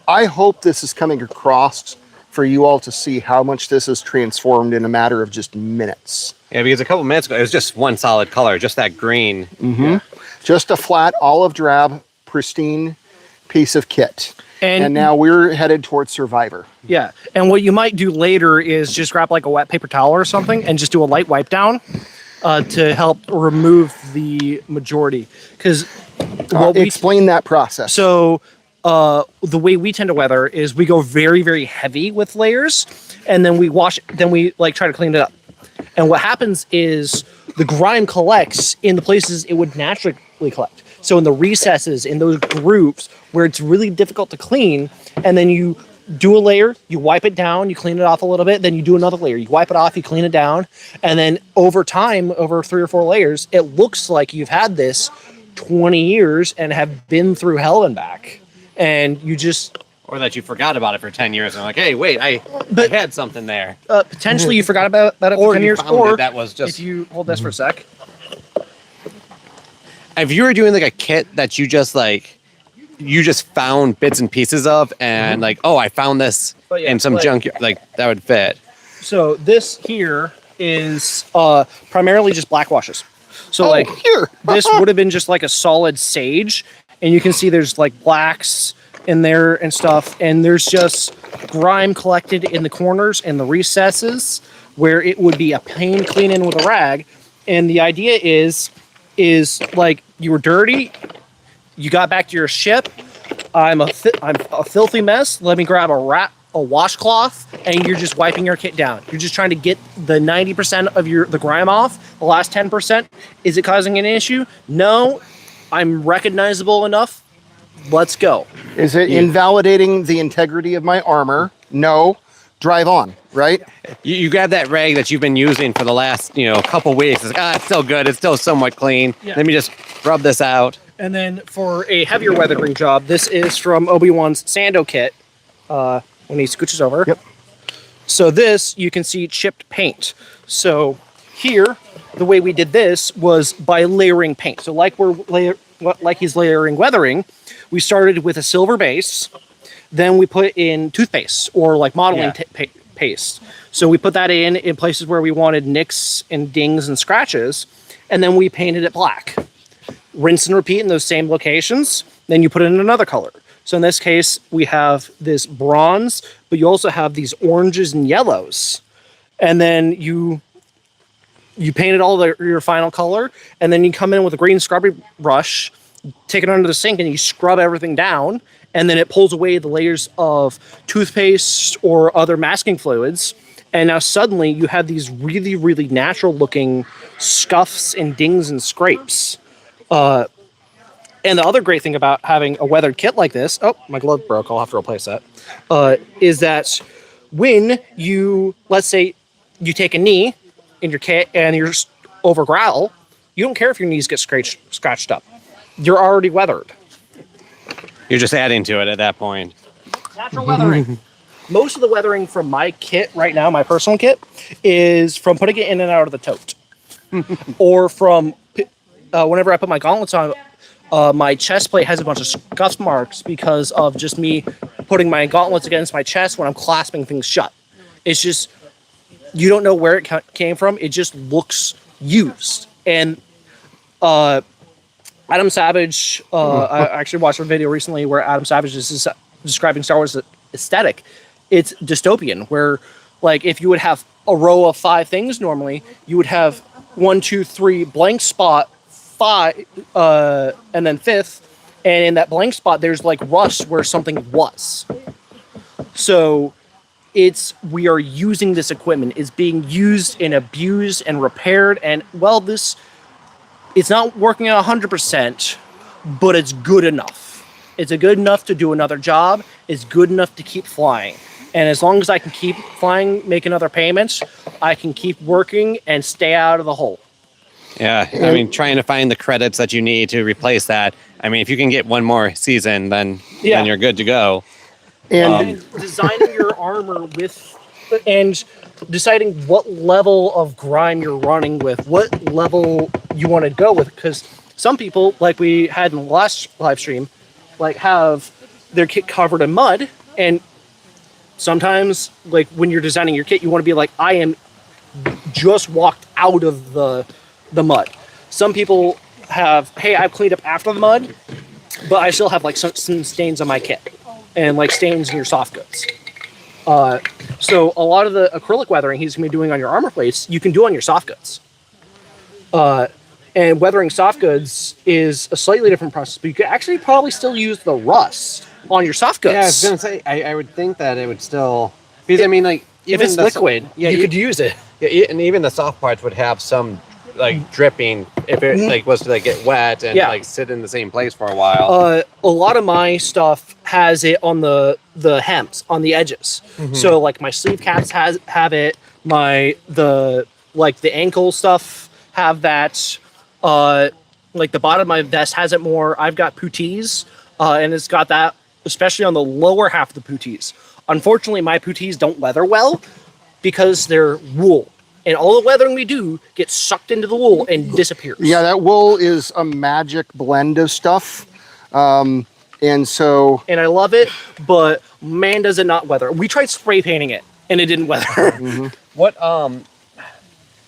[SPEAKER 1] I hope this is coming across for you all to see how much this is transformed in a matter of just minutes.
[SPEAKER 5] Yeah, because a couple minutes ago it was just one solid color, just that green.
[SPEAKER 1] Just a flat olive drab, pristine piece of kit.
[SPEAKER 2] And-
[SPEAKER 1] And now we're headed towards Survivor.
[SPEAKER 2] yeah, and what you might do later is just grab like a wet paper towel or something and just do a light wipe down to help remove the majority. Because
[SPEAKER 1] Explain that process.
[SPEAKER 2] So the way we tend to weather is we go very, very heavy with layers, and then we wash. Then we like try to clean it up. And what happens is the grime collects in the places it would naturally collect. So in the recesses, in those grooves where it's really difficult to clean, and then you do a layer, you wipe it down, you clean it off a little bit, then you do another layer, you wipe it off, you clean it down, and then over time, over 3 or 4 layers, it looks like you've had this 20 years and have been through hell and back. And you just
[SPEAKER 5] Or that you forgot about it for 10 years and like, hey, wait, I had something there.
[SPEAKER 2] potentially you forgot about it
[SPEAKER 5] Or
[SPEAKER 2] for 10
[SPEAKER 5] you
[SPEAKER 2] years,
[SPEAKER 5] found
[SPEAKER 2] or
[SPEAKER 5] it, that was just-
[SPEAKER 2] if you hold this for a sec.
[SPEAKER 5] If you were doing like a kit that you just found bits and pieces of and like, oh, I found this
[SPEAKER 2] But yeah,
[SPEAKER 5] in some
[SPEAKER 2] like-
[SPEAKER 5] junk, like that would fit.
[SPEAKER 2] So this here is primarily just black washes. So like
[SPEAKER 1] here.
[SPEAKER 2] this would have been just like a solid sage, and you can see there's like blacks in there and stuff, and there's just grime collected in the corners and the recesses where it would be a pain clean in with a rag. And the idea is is like you were dirty, you got back to your ship. I'm a filthy mess. Let me grab a washcloth, and you're just wiping your kit down. You're just trying to get the 90% of the grime off. The last 10%, is it causing an issue? No, I'm recognizable enough. Let's go.
[SPEAKER 1] Is it invalidating the integrity of my armor? No. Drive on, right?
[SPEAKER 5] You grab that rag that you've been using for the last, couple weeks. It's like, it's still good. It's still somewhat clean.
[SPEAKER 2] Yeah.
[SPEAKER 5] Let me just rub this out.
[SPEAKER 2] And then for a heavier weathering job, this is from Obi-Wan's Sando kit. When he scooches over.
[SPEAKER 1] Yep.
[SPEAKER 2] So this, you can see chipped paint. So here, the way we did this was by layering paint. So like he's layering weathering, we started with a silver base, then we put in toothpaste or like modeling paste. So we put that in places where we wanted nicks and dings and scratches, and then we painted it black. Rinse and repeat in those same locations, then you put in another color. So in this case, we have this bronze, but you also have these oranges and yellows. And then you painted all your final color, and then you come in with a green scrubbing brush, take it under the sink, and you scrub everything down, and then it pulls away the layers of toothpaste or other masking fluids. And now suddenly you have these really, really natural looking scuffs and dings and scrapes. And the other great thing about having a weathered kit like this, oh, my glove broke, I'll have to replace that, is that when you, let's say you take a knee in your kit and you're over gravel, you don't care if your knees get scratched up. You're already weathered.
[SPEAKER 5] You're just adding to it at that point.
[SPEAKER 2] Natural weathering. Most of the weathering from my kit right now, my personal kit, is from putting it in and out of the tote. Or from whenever I put my gauntlets on, my chest plate has a bunch of scuff marks because of just me putting my gauntlets against my chest when I'm clasping things shut. It's just, you don't know where it came from. It just looks used. And Adam Savage, I actually watched a video recently where Adam Savage is describing Star Wars aesthetic. It's dystopian, where like if you would have a row of 5 things normally, you would have 1, 2, 3 blank spot, 5, and then 5th, and in that blank spot there's like rust where something was. So we are using this equipment. It's being used and abused and repaired, and well, it's not working at 100%, but it's good enough. It's good enough to do another job. It's good enough to keep flying. And as long as I can keep flying, making other payments, I can keep working and stay out of the hole.
[SPEAKER 5] Yeah, I mean, trying to find the credits that you need to replace that. I mean, if you can get one more season, then you're good to go.
[SPEAKER 1] And
[SPEAKER 2] designing your armor and deciding what level of grime you're running with, what level you want to go with. Because some people, like we had in the last live stream, like have their kit covered in mud. And sometimes, like when you're designing your kit, you want to be like, I am just walked out of the mud. Some people have, hey, I've cleaned up after the mud, but I still have like some stains on my kit and like stains in your soft goods. So a lot of the acrylic weathering he's going to be doing on your armor plates, you can do on your soft goods. And weathering soft goods is a slightly different process, but you could actually probably still use the rust on your soft goods.
[SPEAKER 5] Yeah, I was going to say, I would think that it would still, because I mean, like,
[SPEAKER 2] if it's liquid, you could use it.
[SPEAKER 5] Yeah, and even the soft parts would have some like dripping if it like was to like get wet and like sit in the same place for a while.
[SPEAKER 2] A lot of my stuff has it on the hems, on the edges. Mm-hmm. So like my sleeve caps have it. The ankle stuff have that. Like the bottom of my vest has it more. I've got puttees, and it's got that, especially on the lower half of the puttees. Unfortunately, my puttees don't weather well because they're wool. And all the weathering we do gets sucked into the wool and disappears.
[SPEAKER 1] Yeah, that wool is a magic blend of stuff. And I love it, but man, does it not weather. We tried spray painting it, and it didn't weather. Mm-hmm.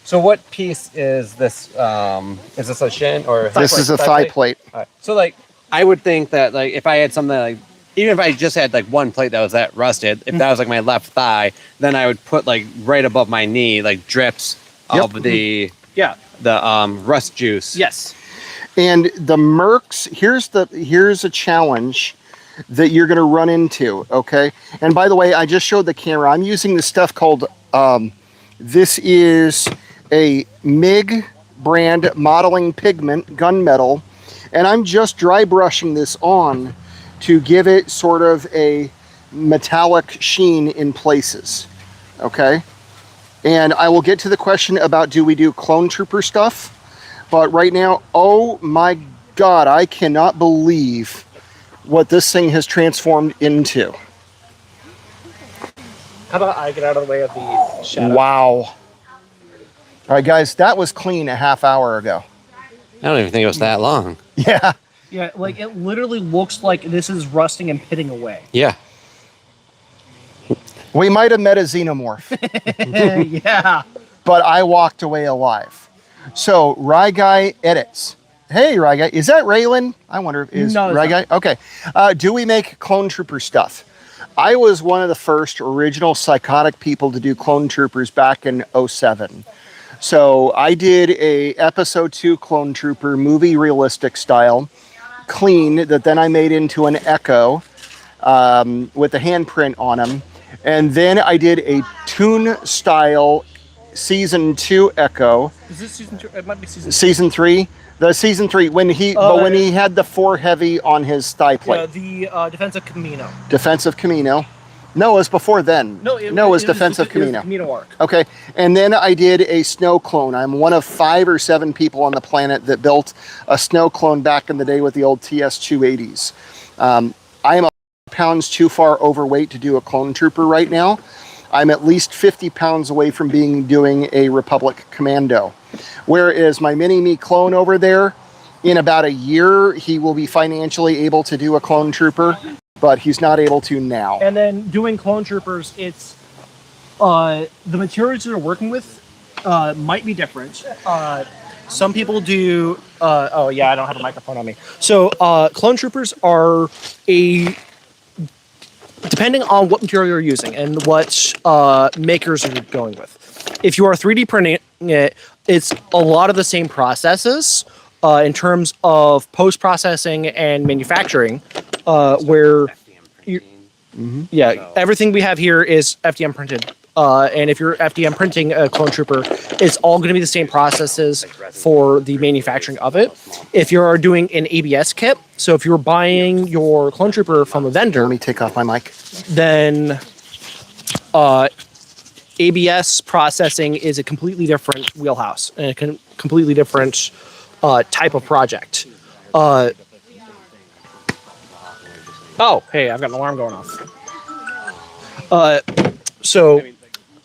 [SPEAKER 5] So what piece is this? Is this a shin or
[SPEAKER 1] this is a thigh plate?
[SPEAKER 5] Right. So like, I would think that like if I had something like, even if I just had like one plate that was that rusted, if that was like my left thigh, then I would put like right above my knee, like drips of the rust juice.
[SPEAKER 2] Yes.
[SPEAKER 1] And the Mercs, here's a challenge that you're going to run into, okay? And by the way, I just showed the camera. I'm using this stuff called, this is a MIG brand modeling pigment gunmetal, and I'm just dry brushing this on to give it sort of a metallic sheen in places, okay? And I will get to the question about do we do clone trooper stuff, but right now, oh my God, I cannot believe what this thing has transformed into.
[SPEAKER 2] How about I get out of the way of the shadow?
[SPEAKER 1] Wow. All right, guys, that was clean a half hour ago.
[SPEAKER 5] I don't even think it was that long.
[SPEAKER 1] Yeah.
[SPEAKER 2] Yeah, like it literally looks like this is rusting and pitting away.
[SPEAKER 5] Yeah.
[SPEAKER 1] We might have met a xenomorph,
[SPEAKER 2] Yeah.
[SPEAKER 1] but I walked away alive. So, Rye Guy edits. Hey, Rye Guy, is that Raylan? I wonder if is
[SPEAKER 2] No, it's
[SPEAKER 1] Rye
[SPEAKER 2] not.
[SPEAKER 1] Guy? Okay. Do we make clone trooper stuff? I was one of the first original psychotic people to do clone troopers back in 07. So I did a episode 2 clone trooper movie realistic style, clean, that then I made into an Echo with a handprint on him. And then I did a Toon style season 2 Echo.
[SPEAKER 2] Is this season 2? It might be season 2.
[SPEAKER 1] Season 3? The season 3, when he had the 4 heavy on his thigh plate.
[SPEAKER 2] Yeah, the defensive Camino.
[SPEAKER 1] Defensive Camino. No, it was before then.
[SPEAKER 2] It
[SPEAKER 1] was Defensive Camino.
[SPEAKER 2] Camino arc.
[SPEAKER 1] Okay, and then I did a snow clone. I'm one of 5 or 7 people on the planet that built a snow clone back in the day with the old TS-280s. I am pounds too far overweight to do a clone trooper right now. I'm at least 50 pounds away from doing a Republic Commando. Whereas my mini-me clone over there, in about a year, he will be financially able to do a clone trooper, but he's not able to now.
[SPEAKER 2] And then doing clone troopers, it's the materials you're working with might be different. Some people do. Oh yeah, I don't have a microphone on me. So clone troopers are depending on what material you're using and what makers you're going with. If you are 3D printing it, it's a lot of the same processes in terms of post-processing and manufacturing, where everything we have here is FDM printed. And if you're FDM printing a clone trooper, it's all going to be the same processes for the manufacturing of it. If you're doing an ABS kit, so if you're buying your clone trooper from a vendor,
[SPEAKER 1] Let me take off my mic.
[SPEAKER 2] then ABS processing is a completely different wheelhouse and a completely different type of project. Oh, hey, I've got an alarm going off. So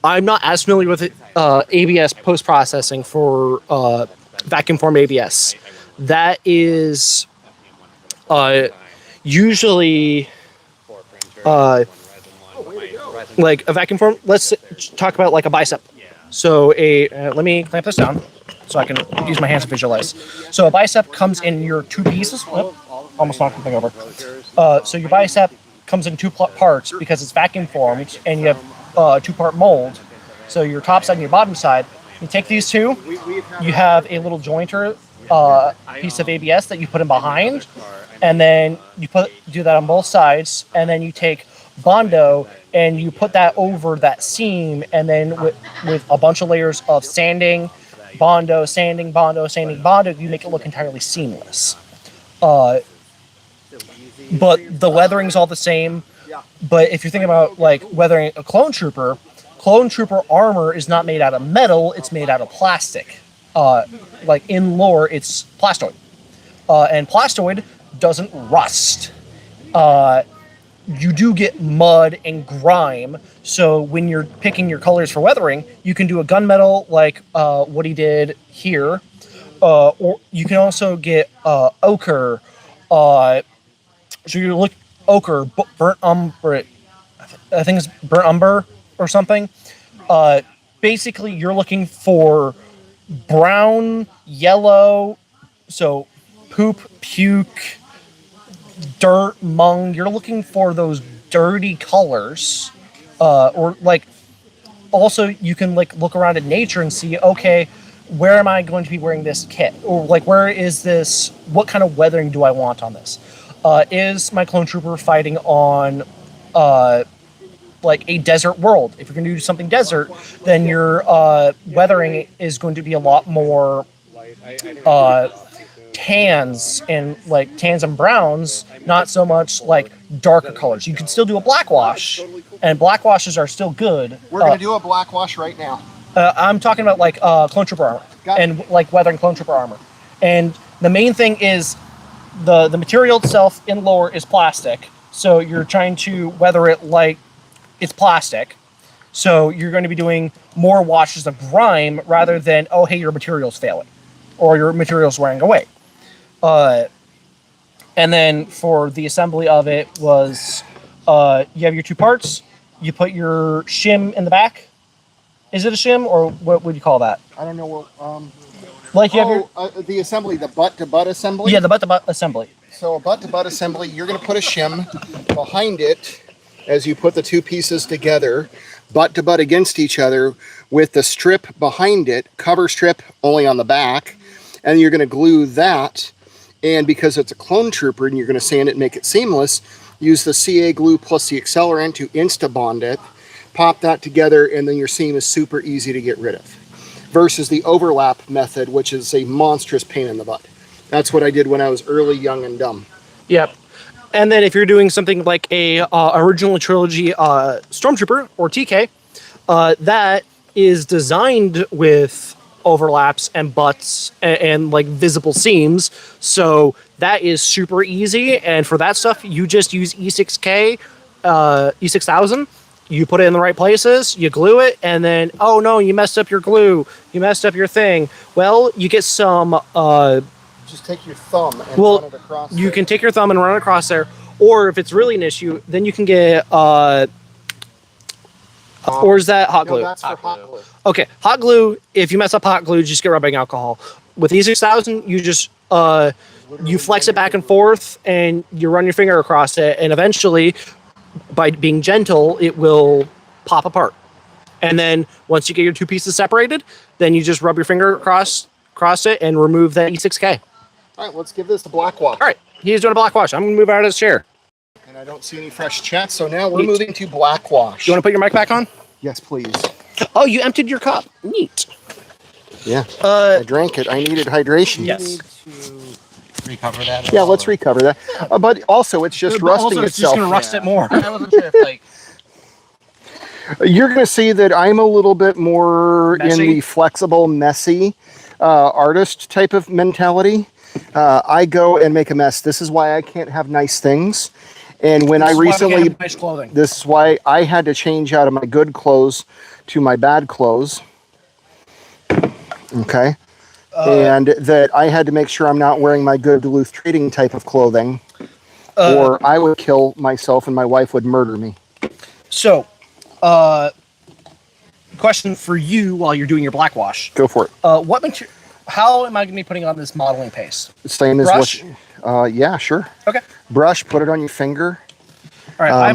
[SPEAKER 2] I'm not as familiar with ABS post-processing for vacuum form ABS. That is usually like a vacuum form. Let's talk about like a bicep. So let me clamp this down so I can use my hands to visualize. So a bicep comes in your 2 pieces. Oh, almost knocked the thing over. So your bicep comes in 2 parts because it's vacuum formed, and you have 2-part mold. So your top side and your bottom side. You take these two, you have a little jointer piece of ABS that you put in behind, and then you do that on both sides, and then you take Bondo and you put that over that seam, and then with a bunch of layers of sanding, Bondo, sanding, Bondo, sanding, Bondo, you make it look entirely seamless. But the weathering's all the same. But if you're thinking about like weathering a clone trooper armor is not made out of metal, it's made out of plastic. Like in lore, it's plastoid. And plastoid doesn't rust. You do get mud and grime, so when you're picking your colors for weathering, you can do a gunmetal like what he did here, or you can also get ochre. So you look ochre, burnt umber. I think it's burnt umber or something. Basically, you're looking for brown, yellow, so poop, puke, dirt, mung. You're looking for those dirty colors, or like. Also, you can like look around at nature and see, okay, where am I going to be wearing this kit? Or like, where is this? What kind of weathering do I want on this? Is my clone trooper fighting on like a desert world? If you're going to do something desert, then your weathering is going to be a lot more tans and browns, not so much like darker colors. You can still do a black wash, and black washes are still good.
[SPEAKER 1] We're going to do a black wash right now.
[SPEAKER 2] I'm talking about like clone trooper armor and like weathering clone trooper armor. And the main thing is the material itself in lore is plastic, so you're trying to weather it like it's plastic. So you're going to be doing more washes of grime rather than, oh hey, your material's failing or your material's wearing away. And then for the assembly of it was you have your two parts. You put your shim in the back. Is it a shim, or what would you call that?
[SPEAKER 1] I don't know what.
[SPEAKER 2] Like you have your
[SPEAKER 1] The assembly, the butt-to-butt assembly.
[SPEAKER 2] the butt-to-butt assembly.
[SPEAKER 1] So a butt-to-butt assembly, you're going to put a shim behind it as you put the two pieces together, butt-to-butt against each other, with the strip behind it, cover strip only on the back, and you're going to glue that. And because it's a clone trooper and you're going to sand it and make it seamless, use the CA glue plus the accelerant to insta-bond it, pop that together, and then your seam is super easy to get rid of. Versus the overlap method, which is a monstrous pain in the butt. That's what I did when I was early, young, and dumb.
[SPEAKER 2] Yep. And then if you're doing something like a original trilogy Stormtrooper or TK, that is designed with overlaps and butts and like visible seams. So that is super easy. And for that stuff, you just use E6K, E6000. You put it in the right places, you glue it, and then, oh no, you messed up your glue. You messed up your thing. Well, you get some...
[SPEAKER 1] Just take your thumb and run it across
[SPEAKER 2] you
[SPEAKER 1] there.
[SPEAKER 2] can take your thumb and run it across there. Or if it's really an issue, then you can get... or is that hot glue?
[SPEAKER 1] No, that's for hot glue.
[SPEAKER 2] Okay, hot glue, if you mess up hot glue, just get rubbing alcohol. With E6000, you just... you flex it back and forth, and you run your finger across it, and eventually... by being gentle, it will pop apart. And then once you get your two pieces separated, then you just rub your finger across it and remove that E6K.
[SPEAKER 1] All right, let's give this a black wash.
[SPEAKER 2] All right, he's doing a black wash. I'm going to move out of his chair.
[SPEAKER 1] And I don't see any fresh chat, so now we're moving to black wash.
[SPEAKER 2] You want to put your mic back on?
[SPEAKER 1] Yes, please.
[SPEAKER 2] Oh, you emptied your cup. Neat.
[SPEAKER 1] Yeah, I drank it. I needed hydration.
[SPEAKER 2] Yes.
[SPEAKER 4] Recover that.
[SPEAKER 1] Yeah, let's recover that. But also, it's just rusting
[SPEAKER 2] It's just
[SPEAKER 1] itself.
[SPEAKER 2] going to rust it more.
[SPEAKER 4] I wasn't sure if like
[SPEAKER 1] You're going to see that I'm a little bit more
[SPEAKER 2] Messy?
[SPEAKER 1] in the flexible, messy artist type of mentality. I go and make a mess. This is why I can't have nice things. And when I recently,
[SPEAKER 2] nice clothing.
[SPEAKER 1] this is why I had to change out of my good clothes to my bad clothes. Okay. And that I had to make sure I'm not wearing my good Duluth trading type of clothing, or I would kill myself and my wife would murder me.
[SPEAKER 2] So, question for you while you're doing your black wash.
[SPEAKER 1] Go for it.
[SPEAKER 2] What material? How am I going to be putting on this modeling paste?
[SPEAKER 1] Same as
[SPEAKER 2] Brush?
[SPEAKER 1] what? Yeah, sure.
[SPEAKER 2] Okay.
[SPEAKER 1] Brush. Put it on your finger.
[SPEAKER 2] All right.